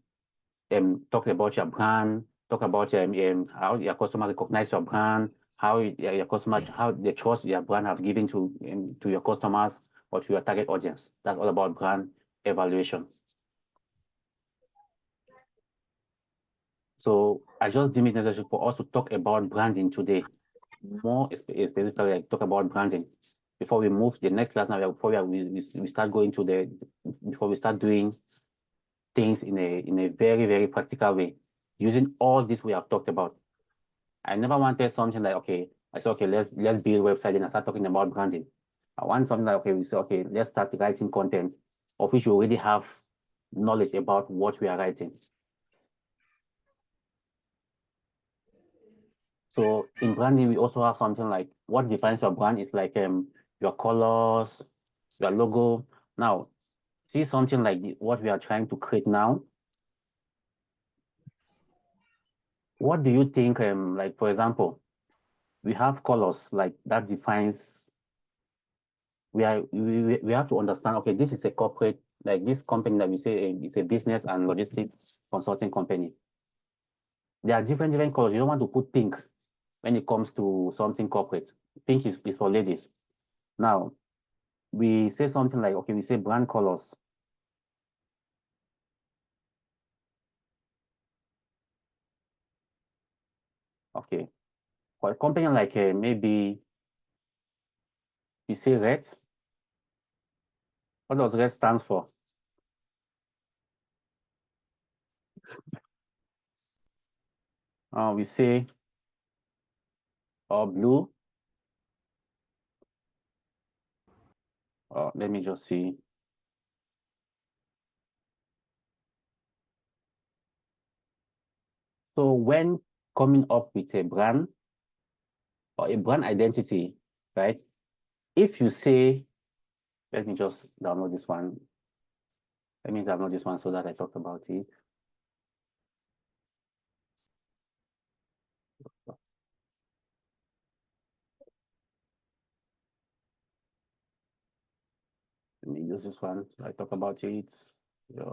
Speaker 2: talk about your brand, talk about how your customers recognize your brand, how your customers, how the trust your brand have given to your customers or to your target audience. That's all about brand evaluation. So I just deem it necessary for us to talk about branding today. More specifically, like, talk about branding before we move the next class. Now, before we start going to before we start doing things in a very, very practical way, using all this we have talked about. I never wanted something like, okay, I said, okay, let's build a website and I start talking about branding. I want something like, okay, we say, okay, let's start writing content of which we already have knowledge about what we are writing. So in branding, we also have something like what defines your brand is like your colors, your logo. Now, see something like what we are trying to create now. What do you think, like, for example, we have colors like that defines, we have to understand, okay, this is a corporate, like this company that we say is a business and logistics consulting company. There are different colors. You don't want to put pink when it comes to something corporate. Pink is for ladies. Now, we say something like, okay, we say brand colors. Okay. For a company like maybe you say red. What does red stand for? We say blue. Let me just see. So when coming up with a brand or a brand identity, right? If you say, let me just download this one. Let me download this one so that I talk about it. Let me use this one so I talk about it. Yeah.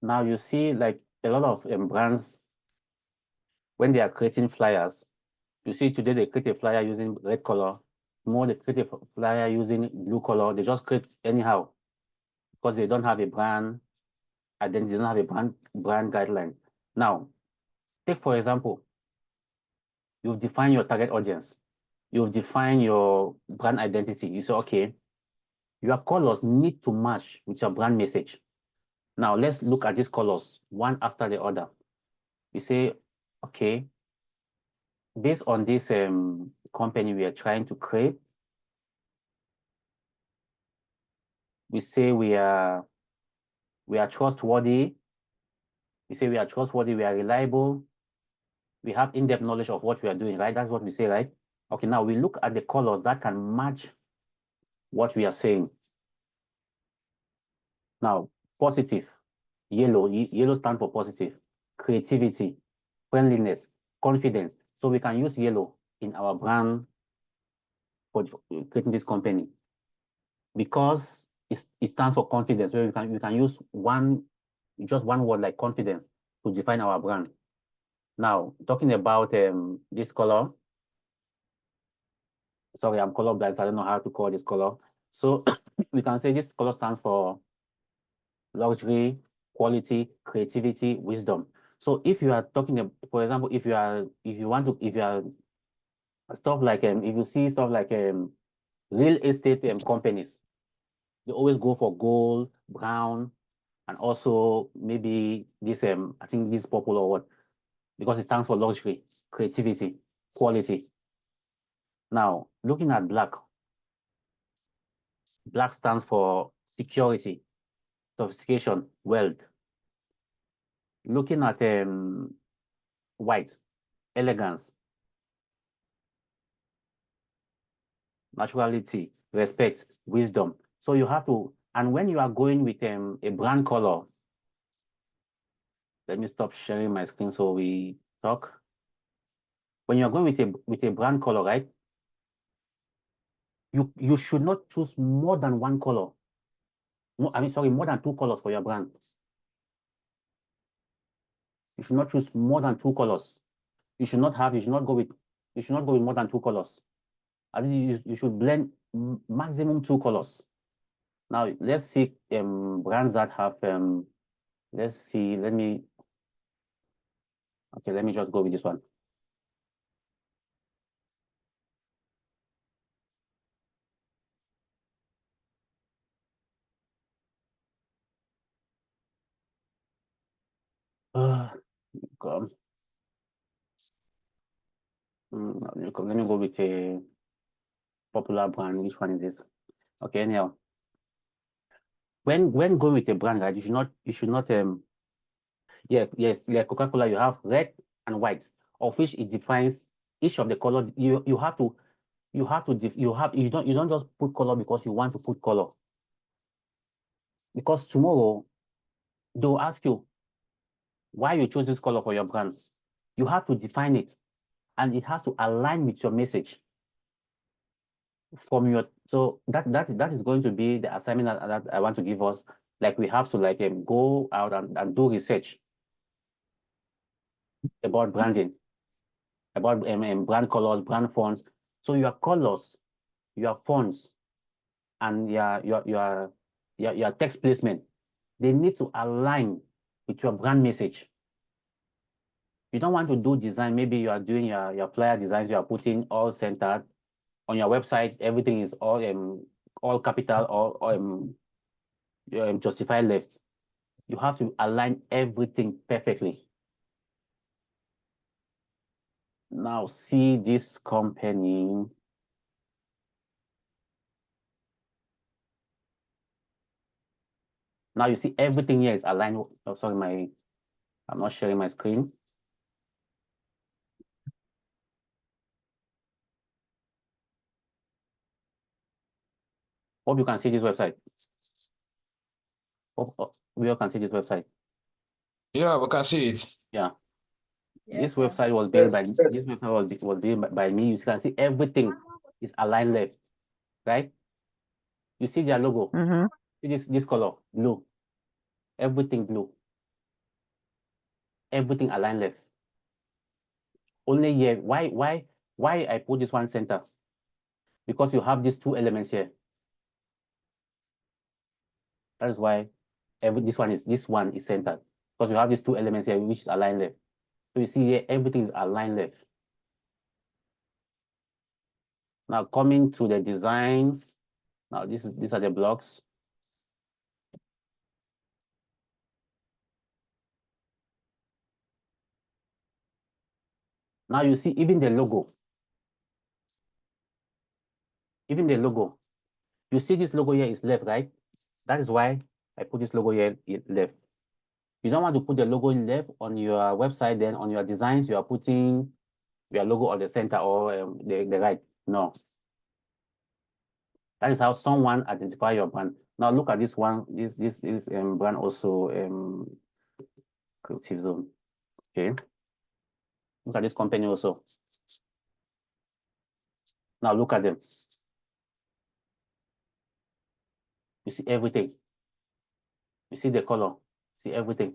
Speaker 2: Now you see like a lot of brands, when they are creating flyers, you see today they create a flyer using red color, more they create a flyer using blue color. They just create anyhow because they don't have a brand identity, they don't have a brand guideline. Now, take for example, you've defined your target audience, you've defined your brand identity. You say, okay, your colors need to match with your brand message. Now let's look at these colors one after the other. You say, okay, based on this company we are trying to create, we say we are trustworthy. We say we are trustworthy, we are reliable, we have in-depth knowledge of what we are doing, right? That's what we say, right? Okay, now we look at the colors that can match what we are saying. Now, positive, yellow, yellow stands for positive, creativity, friendliness, confidence. So we can use yellow in our brand for creating this company because it stands for confidence. So we can use just one word like confidence to define our brand. Now, talking about this color, sorry, I'm colorblind, so I don't know how to call this color. So we can say this color stands for luxury, quality, creativity, wisdom. So if you are talking, for example, if you are stuff like if you see stuff like real estate companies, they always go for gold, brown, and also maybe this I think this purple or what, because it stands for luxury, creativity, quality. Now looking at black, black stands for security, sophistication, wealth. Looking at white, elegance, naturality, respect, wisdom. So you have to, and when you are going with a brand color, let me stop sharing my screen so we talk. When you're going with a brand color, right? You should not choose more than one color. More than two colors for your brand. You should not choose more than two colors. You should not go with more than two colors. I think you should blend maximum two colors. Now let's see brands that have let's see, let me just go with this one. Come. Let me go with a popular brand. Which one is this? Okay, anyhow. When going with a brand, right, you should not yes, like Coca-Cola, you have red and white, of which it defines each of the color. You don't just put color because you want to put color. Because tomorrow they'll ask you why you chose this color for your brand. You have to define it, and it has to align with your message. So that is going to be the assignment that I want to give us. Like we have to like go out and do research about branding, about brand colors, brand fonts. So your colors, your fonts, and your text placement, they need to align with your brand message. You don't want to do design. Maybe you are doing your flyer designs, you are putting all centered on your website. Everything is all capital or justify left. You have to align everything perfectly. Now see this company. Now you see everything here is aligned. Oh, sorry, I'm not sharing my screen. Hope you can see this website. Hope we all can see this website.
Speaker 4: Yeah, we can see it.
Speaker 2: Yeah.
Speaker 6: Yes,
Speaker 2: This
Speaker 6: sir.
Speaker 2: website was built by
Speaker 5: Yes.
Speaker 2: this website was built by me. You can see everything is aligned left, right? You see their logo.
Speaker 1: Mm-hmm.
Speaker 2: See this color, blue. Everything blue. Everything aligned left. Only here. Why I put this one center? Because you have these two elements here. That is why this one is centered. Because you have these two elements here which is aligned left. So you see here everything is aligned left. Now coming to the designs. Now these are the blocks. Now you see even the logo. Even the logo. You see this logo here is left, right? That is why I put this logo here left. You don't want to put the logo left on your website, then on your designs, you are putting your logo on the center or the right. No. That is how someone identify your brand. Now look at this one. This brand also Creative Zone. Okay. Look at this company also. Now look at them. You see everything. You see the color. See everything.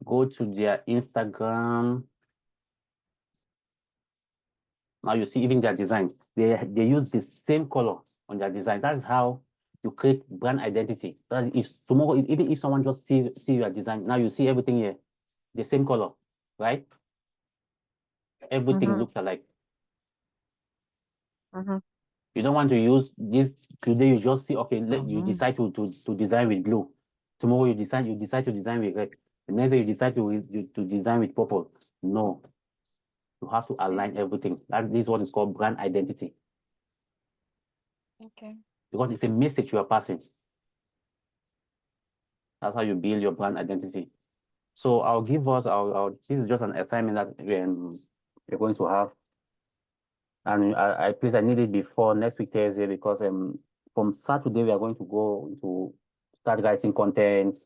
Speaker 2: Go to their Instagram. Now you see even their design. They use the same color on their design. That's how you create brand identity. That is tomorrow, even if someone just see your design, now you see everything here, the same color, right? Everything looks alike. You don't want to use this today. You just see, okay, you decide to design with blue. Tomorrow you decide to design with red. The next day you decide to design with purple. No, you have to align everything. That is what is called brand identity.
Speaker 6: Okay.
Speaker 2: Because it's a message you are passing. That's how you build your brand identity. So I'll give us this is just an assignment that we're going to have. And I need it before next week Thursday, because from Saturday we are going to go to start writing content,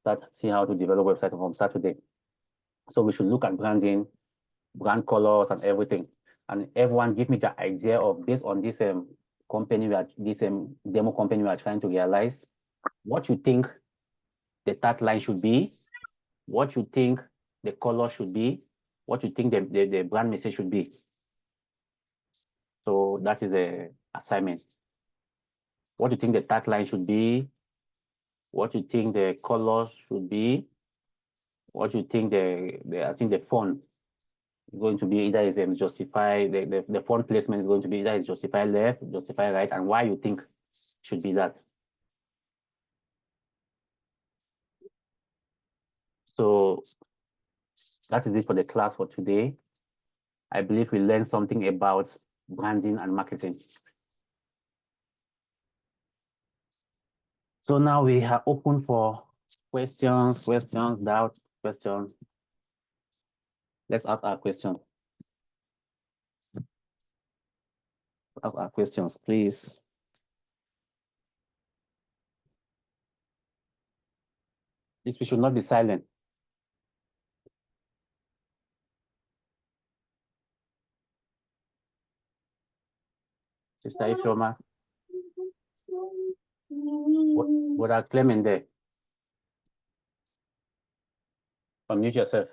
Speaker 2: start seeing how to develop website from Saturday. So we should look at branding, brand colors and everything. And everyone give me the idea of, based on this company demo company we are trying to realize, what you think the tagline should be, what you think the color should be, what you think the brand message should be. So that is the assignment. What do you think the tagline should be? What you think the colors should be? What you think I think the font is going to be, either is justify the font placement is going to be either is justify left, justify right, and why you think should be that. So that is it for the class for today. I believe we learned something about branding and marketing. So now we are open for questions, doubts, questions. Let's ask our questions. Ask our questions, please. We should not be silent. Sister Ifeoma. What are Clement there? Unmute yourself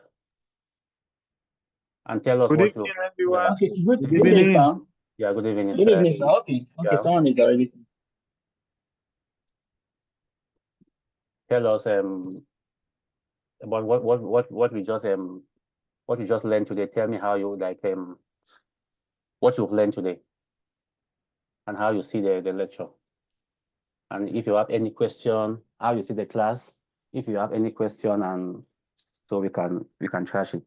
Speaker 2: and tell us
Speaker 7: Good
Speaker 2: what
Speaker 7: evening,
Speaker 2: you.
Speaker 7: everyone.
Speaker 2: Yeah.
Speaker 8: Okay, good
Speaker 7: Good
Speaker 8: evening,
Speaker 7: evening.
Speaker 8: sir.
Speaker 2: Yeah, good evening,
Speaker 8: Good
Speaker 2: sir.
Speaker 8: evening, sir. Okay,
Speaker 2: Yeah.
Speaker 8: someone is already.
Speaker 2: Tell us about what we just what you just learned today. Tell me how you like what you've learned today and how you see the lecture. And if you have any question, how you see the class. If you have any question, and so we can trash it.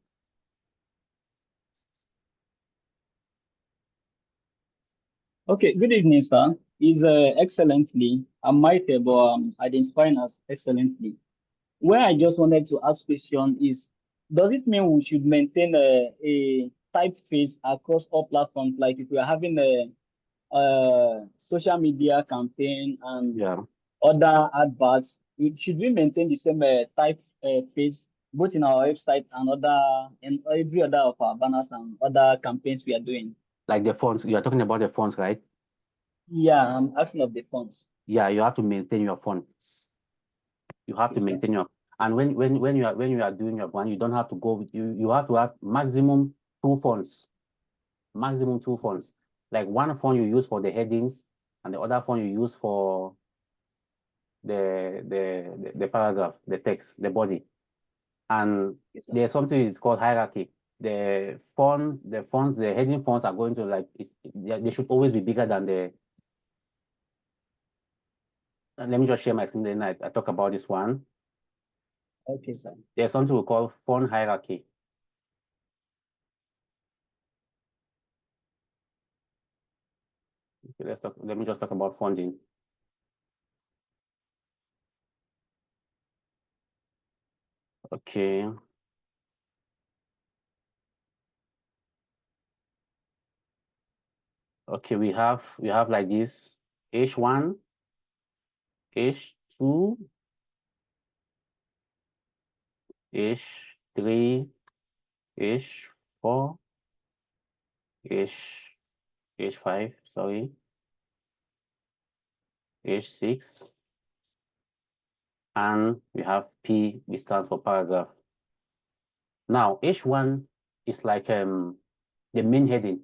Speaker 8: Okay, good evening, sir. Is excellently, I'm Michael, but identifying as excellently. Where I just wanted to ask question is, does it mean we should maintain a typeface across all platforms? Like if we are having a social media campaign and
Speaker 2: Yeah.
Speaker 8: other adverts, should we maintain the same typeface both in our website and every other of our banners and other campaigns we are doing?
Speaker 2: Like the fonts, you are talking about the fonts, right?
Speaker 8: Yeah, I'm asking of the fonts.
Speaker 2: Yeah, you have to maintain your font. You have to maintain your, and when you are doing your one, you don't have to go with you have to have maximum 2 fonts. Maximum 2 fonts. Like one font you use for the headings and the other font you use for the paragraph, the text, the body. And there's something it's called hierarchy. The heading fonts are going to like they should always be bigger than the. Let me just share my screen. Then I talk about this one.
Speaker 8: Okay, sir.
Speaker 2: There's something we call font hierarchy. Okay, let me just talk about fonting. Okay. Okay, we have like this H1, H2, H3, H4, H5, sorry, H6, and we have P, which stands for paragraph. Now, H1 is like the main heading.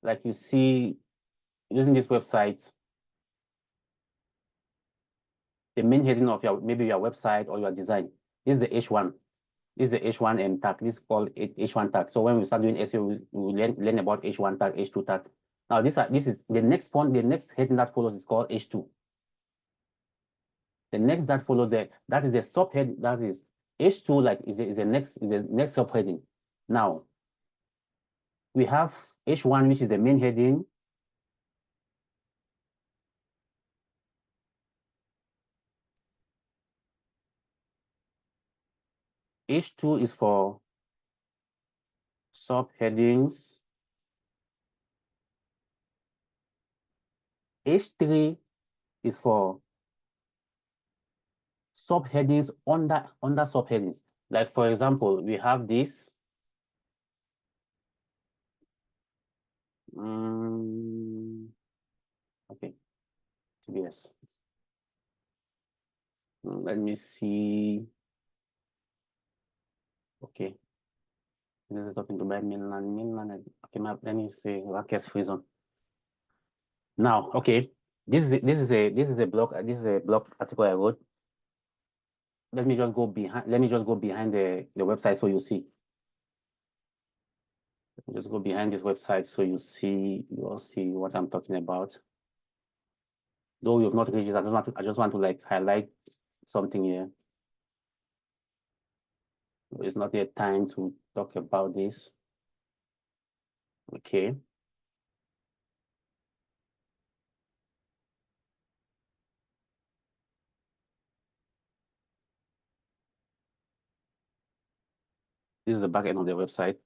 Speaker 2: Like you see using this website, the main heading of maybe your website or your design. This is the H1. This is the H1 tag. This is called H1 tag. So when we start doing SEO, we learn about H1 tag, H2 tag. Now this is the next font. The next heading that follows is called H2. The next that follows that is the subhead. That is H2. Like is the next subheading. Now we have H1, which is the main heading. H2 is for subheadings. H3 is for subheadings under subheadings. Like for example, we have this. Okay, yes. Let me see. Okay. This is talking to by mainland. Okay, let me see. Rakesh Frison. Now, okay. This is a blog. This is a blog article I wrote. Let me just go behind. Let me just go behind the website so you see. Let me just go behind this website so you all see what I'm talking about. Though you've not reached it, I just want to like highlight something here. It's not yet time to talk about this. Okay. This is the back end of the website.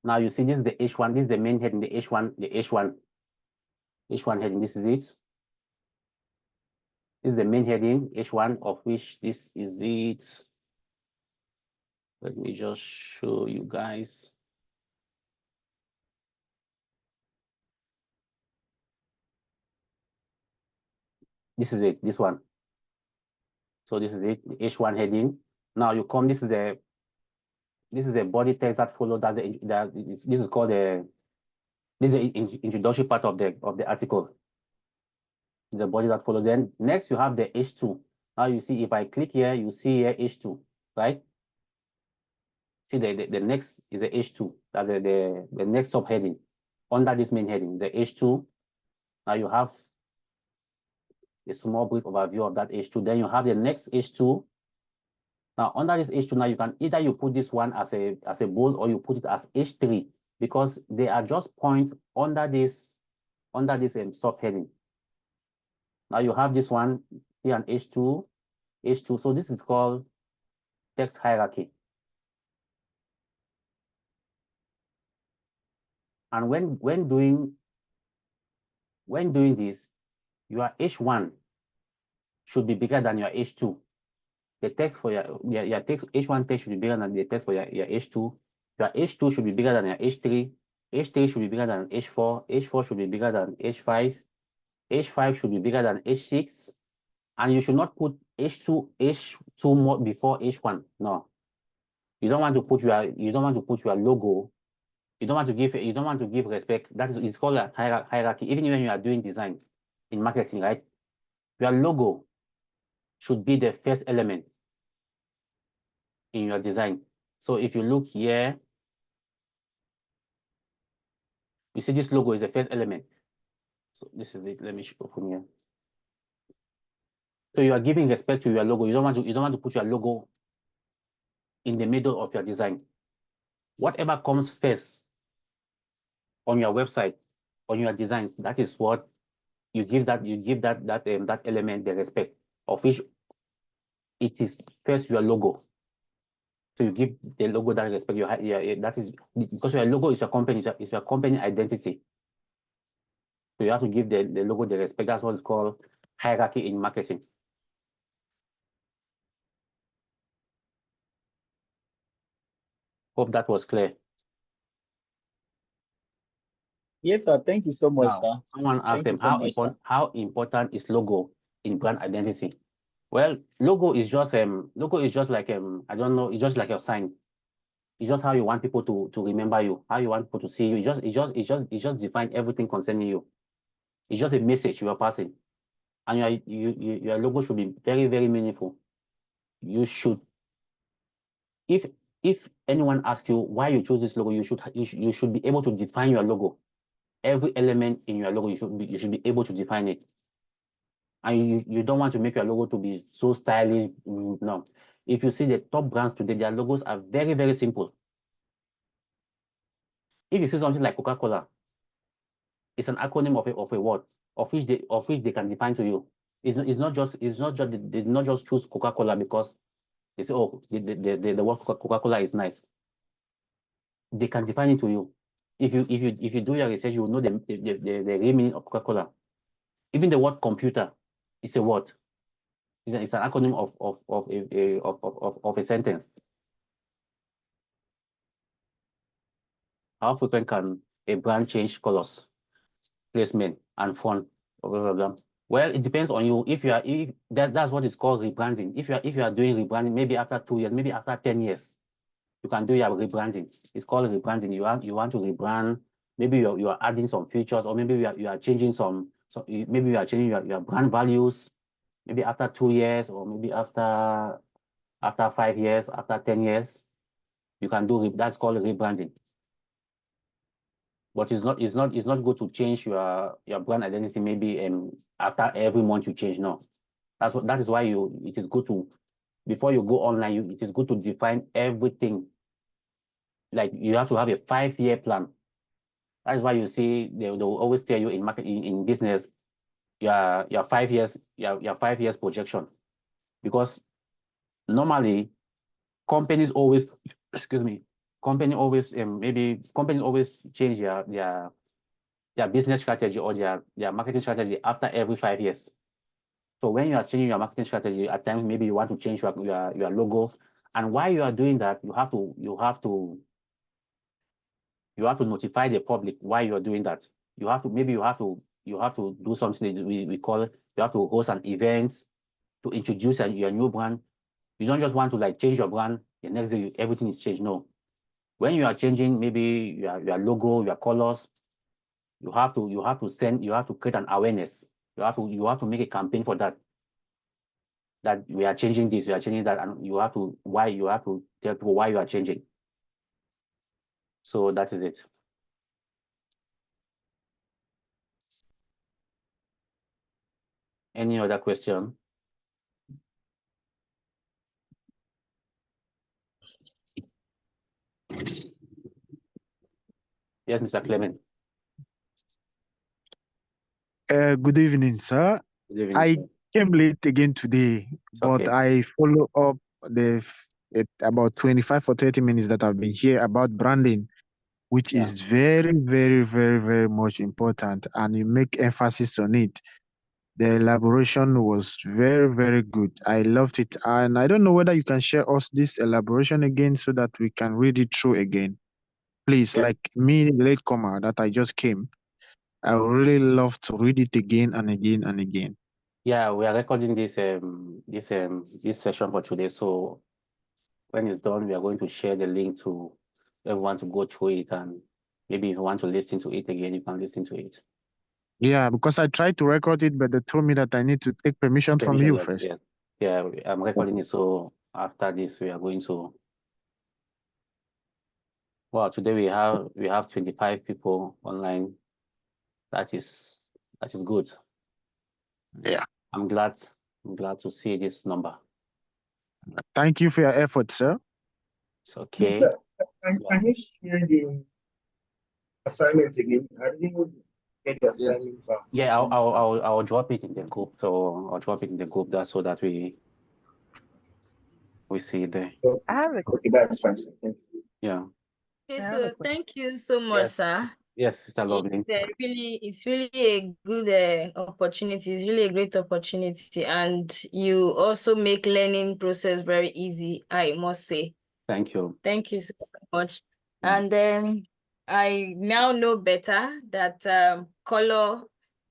Speaker 2: Now you see this is the H1, this is the main heading, the H1 heading, this is it. This is the main heading, H1, of which this is it. Let me just show you guys. This is it, this one. So this is it, the H1 heading. Now you come, this is the body text that follows that. This is called this is the introductory part of the article. The body that follows. Then next you have the H2. Now you see if I click here, you see here H2, right? See the next is the H2. That's the next subheading under this main heading, the H2. Now you have a small brief overview of that H2. Then you have the next H2. Now under this H2, now you can either you put this one as a bold or you put it as H3 because they are just points under this subheading. Now you have this one here an H2. So this is called text hierarchy. And when doing this, your H1 should be bigger than your H2. The text for your text, H1 text should be bigger than the text for your H2. Your H2 should be bigger than your H3. H3 should be bigger than H4. H4 should be bigger than H5. H5 should be bigger than H6. And you should not put H2 more before H1. No. You don't want to put your logo. You don't want to give respect. It's called a hierarchy. Even when you are doing design in marketing, right? Your logo should be the first element in your design. So if you look here, you see this logo is the first element. So this is it. Let me open here. So you are giving respect to your logo. You don't want to put your logo in the middle of your design. Whatever comes first on your website, on your design, that is what you give that element the respect, of which it is first your logo. So you give the logo that respect. That is because your logo is your company. It's your company identity. So you have to give the logo the respect. That's what is called hierarchy in marketing. Hope that was clear.
Speaker 8: Yes, sir. Thank you so much,
Speaker 2: Now,
Speaker 8: sir.
Speaker 2: someone asked them
Speaker 8: how
Speaker 2: important is logo in brand identity? Well, logo is just like I don't know, it's just like your sign. It's just how you want people to remember you, how you want people to see you. It just define everything concerning you. It's just a message you are passing, and your logo should be very, very meaningful. You should, if anyone asks you why you choose this logo, you should be able to define your logo. Every element in your logo, you should be able to define it. And you don't want to make your logo to be so stylish. No. If you see the top brands today, their logos are very, very simple. If you see something like Coca-Cola, it's an acronym of a word of which they can define to you. They did not just choose Coca-Cola because they say, oh, the word Coca-Cola is nice. They can define it to you. If you do your research, you will know the real meaning of Coca-Cola. Even the word computer is a word. It's an acronym of a sentence. How frequent can a brand change colors, placement, and font? Blah, blah, blah. Well, it depends on you. That's what is called rebranding. If you are doing rebranding, maybe after 2 years, maybe after 10 years, you can do your rebranding. It's called rebranding. You want to rebrand. Maybe you are adding some features, or maybe you are changing maybe you are changing your brand values. Maybe after 2 years, or maybe after 5 years, after 10 years, you can do that's called rebranding. But it's not good to change your brand identity maybe after every month you change. No, that is why it is good to, before you go online, it is good to define everything. Like you have to have a 5-year plan. That is why you see they will always tell you in marketing, in business, your 5 years, your 5 years projection. Because normally companies always companies always change their business strategy or their marketing strategy after every 5 years. So when you are changing your marketing strategy, at times maybe you want to change your logo. And while you are doing that, you have to notify the public why you are doing that. You have to do something that we call, you have to host an event to introduce your new brand. You don't just want to like change your brand, the next day everything is changed. No. When you are changing maybe your logo, your colors, you have to create an awareness. You have to make a campaign for that we are changing this, we are changing that, and you have to tell people why you are changing. So that is it. Any other question? Yes, Mr. Clement.
Speaker 6: Good evening, sir.
Speaker 2: Good evening,
Speaker 6: I
Speaker 2: sir.
Speaker 6: came late again today, but
Speaker 2: Okay.
Speaker 6: I follow up about 25 or 30 minutes that I've been here about branding. which is very, very, very, very much important, and you make emphasis on it. The elaboration was very, very good. I loved it. And I don't know whether you can share us this elaboration again so that we can read it through again. Please, like me, the latecomer that I just came, I would really love to read it again and again and again.
Speaker 2: Yeah, we are recording this session for today. So when it's done, we are going to share the link to everyone to go through it, and maybe if you want to listen to it again, you can listen to it.
Speaker 6: Yeah, because I tried to record it, but they told me that I need to take permission from you first.
Speaker 2: Yes. Yeah, I'm recording it. So after this, we are going to. Well, today we have 25 people online. That is good.
Speaker 6: Yeah.
Speaker 2: I'm glad to see this number.
Speaker 6: Thank you for your effort, sir.
Speaker 2: It's okay.
Speaker 7: Yes, sir. Can you share the assignment again? I didn't get the assignment back.
Speaker 2: Yeah, I'll drop it in the group. So I'll drop it in the group that so that we see it there.
Speaker 7: Okay, that's fine, sir. Thank you.
Speaker 2: Yeah.
Speaker 9: Okay, so thank you so much,
Speaker 2: Yes.
Speaker 9: sir.
Speaker 2: Yes, Sister Lovely.
Speaker 9: It's really a good opportunity. It's really a great opportunity, and you also make learning process very easy, I must say.
Speaker 2: Thank you.
Speaker 9: Thank you so much. And then I now know better that color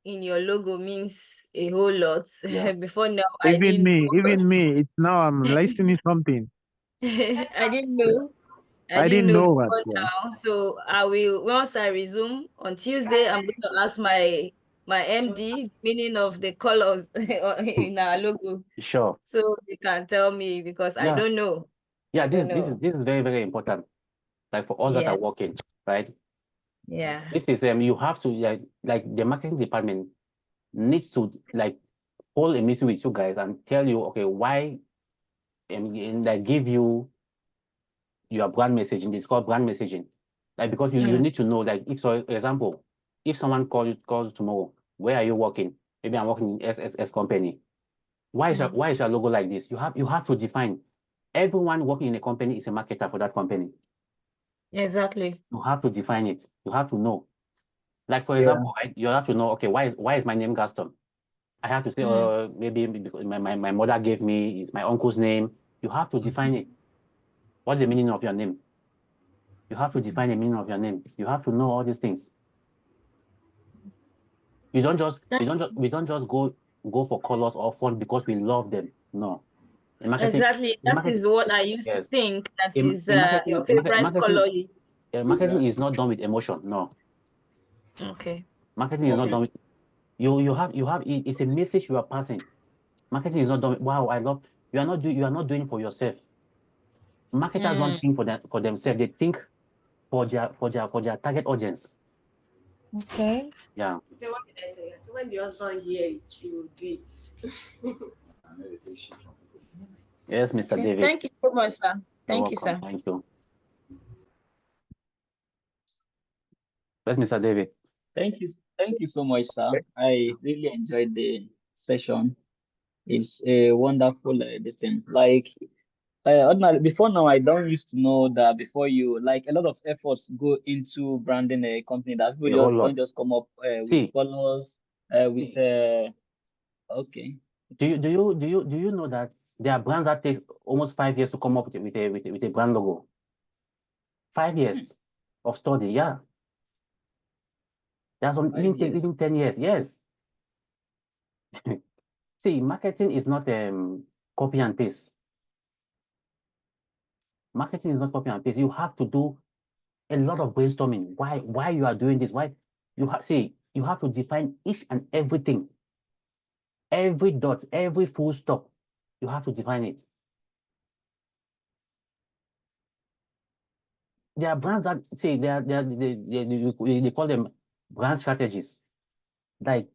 Speaker 9: in your logo means a whole lot.
Speaker 2: Yeah.
Speaker 9: Before now,
Speaker 6: Even me. It's now I'm listening something.
Speaker 9: I didn't know.
Speaker 6: I didn't know what.
Speaker 9: Now, so I will, once I resume on Tuesday, I'm going to ask my MD meaning of the colors in our logo.
Speaker 2: Sure.
Speaker 9: So they can tell me because I don't know.
Speaker 2: Yeah, this is very, very important. Like for all that are working, right?
Speaker 9: Yeah.
Speaker 2: This is you have to like the marketing department needs to like hold a meeting with you guys and tell you, okay, why and like give you your brand messaging. It's called brand messaging. Like because you need to know, like if, for example, if someone calls tomorrow, where are you working? Maybe I'm working in SSS company. Why is your logo like this? You have to define. Everyone working in a company is a marketer for that company.
Speaker 9: Exactly.
Speaker 2: You have to define it. You have to know. Like for example, you have to know, okay, why is my name Gaston? I have to say, maybe because my mother gave me, it's my uncle's name. You have to define it. What's the meaning of your name? You have to define the meaning of your name. You have to know all these things. We don't just go for colors or font because we love them. No.
Speaker 9: Exactly. That is what I used to think. That is your favorite color.
Speaker 2: Marketing is not done with emotion. No.
Speaker 9: Okay.
Speaker 2: Marketing is not done with you have it's a message you are passing. Marketing is not done with, wow, I love you are not doing it for yourself. Marketers don't think for themselves. They think for their target audience.
Speaker 9: Okay.
Speaker 2: Yeah.
Speaker 10: So what did I tell you? So when the husband hear it, you will do it.
Speaker 2: Yes, Mr. David.
Speaker 9: Thank you so much, sir. Thank you, sir.
Speaker 2: Thank you. Yes, Mr. David.
Speaker 8: Thank you so much, sir. I really enjoyed the session. It's a wonderful this thing. Like ordinarily, before now, I don't used to know that before you like a lot of efforts go into branding a company that people don't just come up with colors with okay.
Speaker 2: Do you know that there are brands that takes almost 5 years to come up with a brand logo? 5 years of study, yeah. There's some even 10 years, yes. See, marketing is not copy and paste. Marketing is not copy and paste. You have to do a lot of brainstorming. Why you are doing this? Why you have to define each and everything. Every dot, every full stop, you have to define it. There are brands that say they call them brand strategies. Like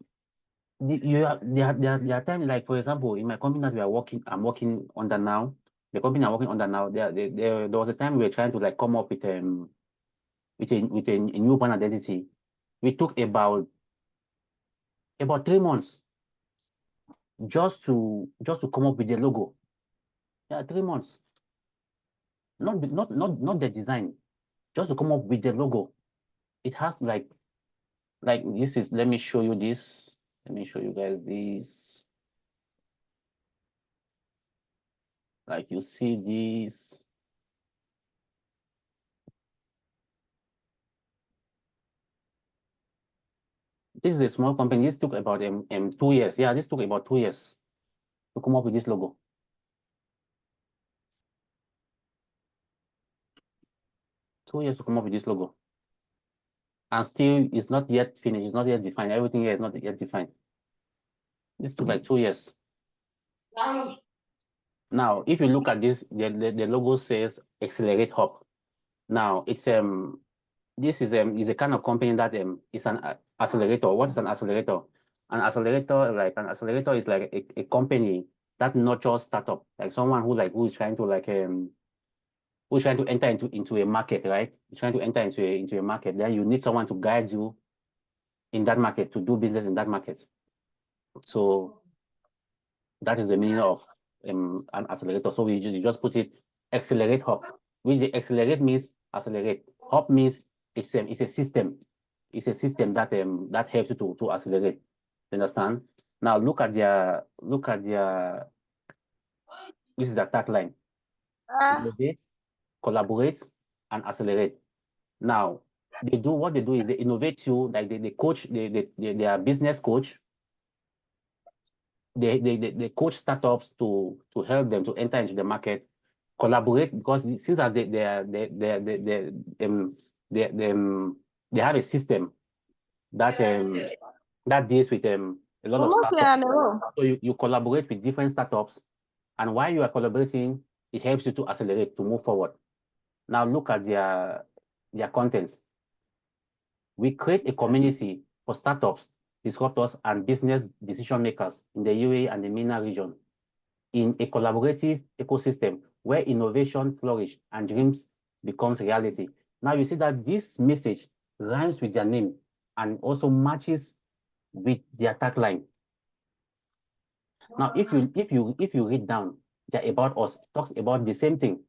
Speaker 2: there are times, like for example, in my company that I'm working under now. The company I'm working under now, there was a time we were trying to like come up with a new brand identity. We took about 3 months just to come up with the logo. Yeah, 3 months. Not the design, just to come up with the logo. it has like this is, let me show you this. Let me show you guys this. Like you see this. This is a small company. This took about 2 years. Yeah, this took about 2 years to come up with this logo. Two years to come up with this logo. And still, it's not yet finished. It's not yet defined. Everything here is not yet defined. This took like 2 years. Now, if you look at this, the logo says Accelerate Hub. Now, it's this is a kind of company that is an accelerator. What is an accelerator? An accelerator is like a company that nurtures startup, like someone who is trying to who's trying to enter into a market, right? He's trying to enter into a market. Then you need someone to guide you in that market, to do business in that market. So that is the meaning of an accelerator. So you just put it Accelerate Hub, which the accelerate means accelerate. Hub means it's a system. It's a system that that helps you to accelerate. You understand? Now look at their this is the tagline. Innovate, collaborate, and accelerate. Now what they do is they innovate you, like they coach, they are business coach. They coach startups to help them to enter into the market, collaborate, because since that they have a system that that deals with a lot of startups. So you collaborate with different startups, and while you are collaborating, it helps you to accelerate, to move forward. Now look at their contents. We create a community for startups, disruptors, and business decision makers in the UAE and the MENA region in a collaborative ecosystem where innovation flourishes and dreams becomes reality. Now you see that this message rhymes with their name and also matches with their tagline. Now, if you read down their About Us, talks about the same thing.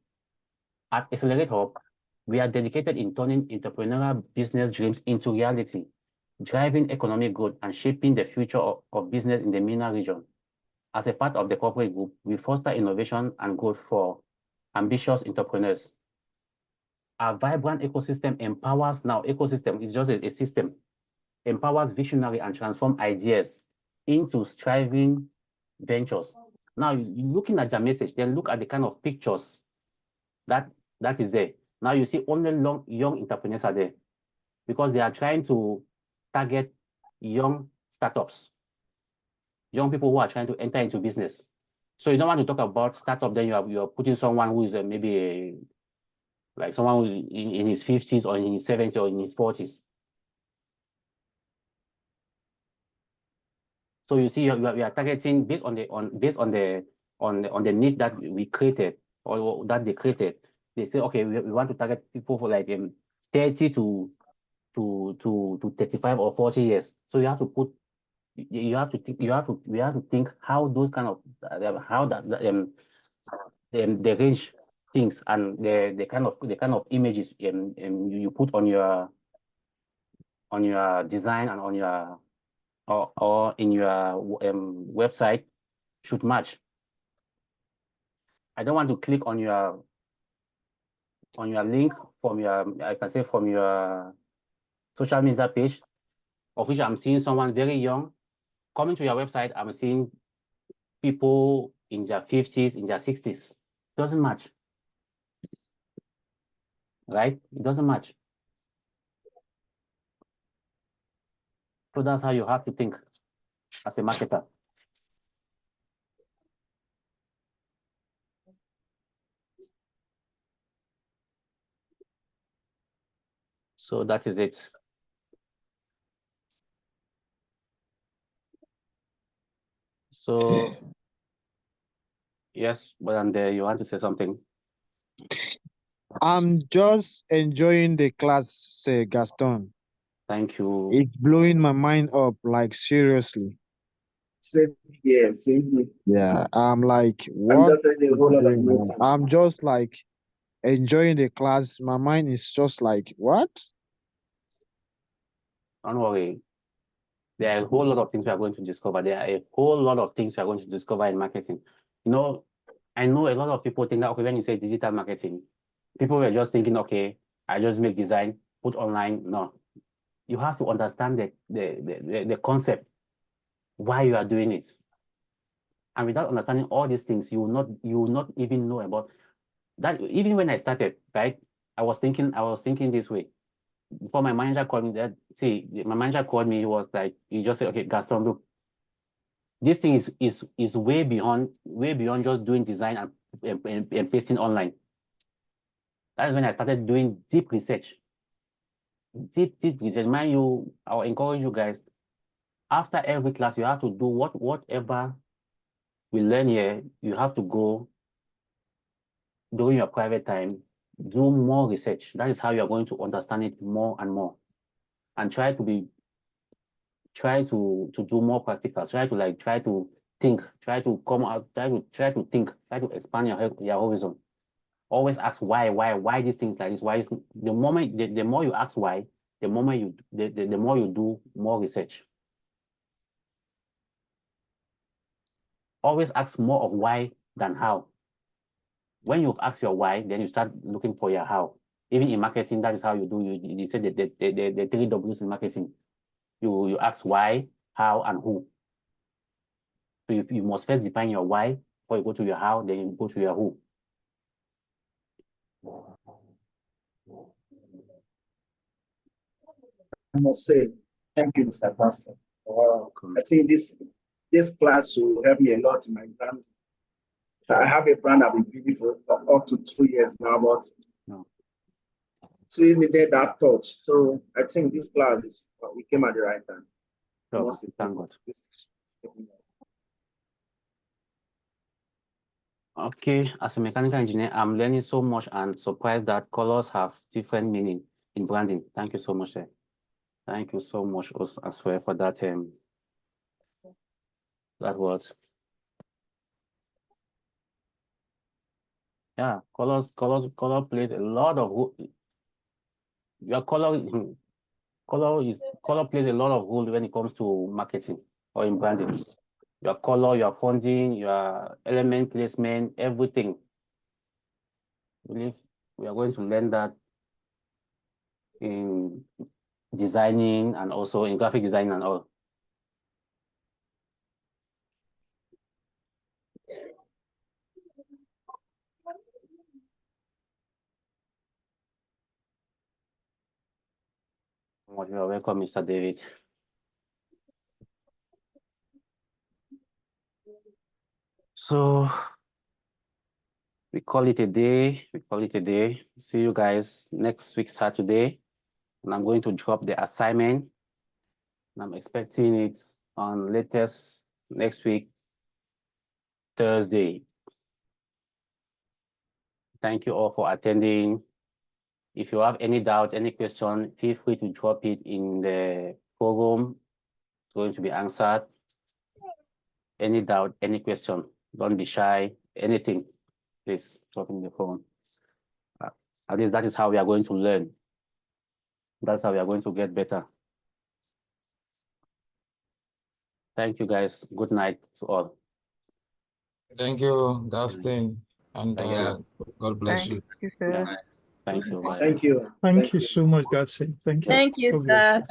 Speaker 2: At Accelerate Hub, we are dedicated in turning entrepreneurial business dreams into reality, driving economic growth and shaping the future of business in the MENA region. As a part of the corporate group, we foster innovation and growth for ambitious entrepreneurs. Our vibrant ecosystem empowers, now ecosystem is just a system, empowers visionary and transform ideas into striving ventures. Now, looking at the message, then look at the kind of pictures that is there. Now you see only young entrepreneurs are there because they are trying to target young startups, young people who are trying to enter into business. So you don't want to talk about startup, then you're putting someone who is maybe like someone who in his 50s or in his 70s or in his 40s. So you see, we are targeting based on the need that we created or that they created. They say, okay, we want to target people for like 30 to 35 or 40 years. So you have to put, we have to think how those kind of how that the range things and the kind of images you put on your design and on your or in your website should match. I don't want to click on your link from your, I can say from your social media page, of which I'm seeing someone very young coming to your website. I'm seeing people in their 50s, in their 60s. Doesn't match, right? It doesn't match. So that's how you have to think as a marketer. So that is it. So yes, but you want to say something?
Speaker 6: I'm just enjoying the class, say Gaston.
Speaker 2: Thank you.
Speaker 6: It's blowing my mind up, like seriously.
Speaker 7: Same here, same here.
Speaker 6: Yeah, I'm like, what? I'm just like enjoying the class. My mind is just like, what?
Speaker 2: Don't worry. There are a whole lot of things we are going to discover. There are a whole lot of things we are going to discover in marketing. You know, I know a lot of people think that, okay, when you say digital marketing, people were just thinking, okay, I just make design, put online. No, you have to understand the concept, why you are doing it. And without understanding all these things, you will not even know about that. Even when I started, right, I was thinking this way. Before my manager called me, my manager called me, he was like, he just said, okay, Gaston, look, this thing is way beyond just doing design and pasting online. That is when I started doing deep research. Deep research. Mind you, I will encourage you guys, after every class, you have to do whatever we learn here, you have to go during your private time, do more research. That is how you are going to understand it more and more. And try to do more practical. Try to think, try to come out, try to think, try to expand your horizon. Always ask why these things like this. Why the more you ask why, the more you do more research. Always ask more of why than how. When you've asked your why, then you start looking for your how. Even in marketing, that is how you do. You say the 3 W's in marketing. You ask why, how, and who. So you must first define your why before you go to your how, then you go to your who.
Speaker 7: I must say, thank you, Mr. Pastor. I think this class will help me a lot in my brand. I have a brand I've been building for up to 2 years now, but still needed that touch. So I think this class we came at the right time.
Speaker 2: So, thank God. Okay, as a mechanical engineer, I'm learning so much and surprised that colors have different meaning in branding. Thank you so much, sir. Thank you so much also as well for that that was. Yeah, color plays a lot of your color plays a lot of role when it comes to marketing or in branding. Your color, your funding, your element placement, everything. I believe we are going to learn that in designing and also in graphic design and all. You are welcome, Mr. David. So we call it a day. See you guys next week, Saturday. And I'm going to drop the assignment. And I'm expecting it on latest next week, Thursday. Thank you all for attending. If you have any doubt, any question, feel free to drop it in the forum. It's going to be answered. Any doubt, any question, don't be shy, anything, please drop in the forum. At least that is how we are going to learn. That's how we are going to get better. Thank you, guys. Good night to all.
Speaker 4: Thank you, Dustin, and God bless you.
Speaker 1: Thank you, sir.
Speaker 2: Yeah. Thank you. Bye.
Speaker 7: Thank you.
Speaker 11: Thank you so much, Godson. Thank you.
Speaker 9: Thank you,
Speaker 11: God bless
Speaker 9: sir.
Speaker 11: you.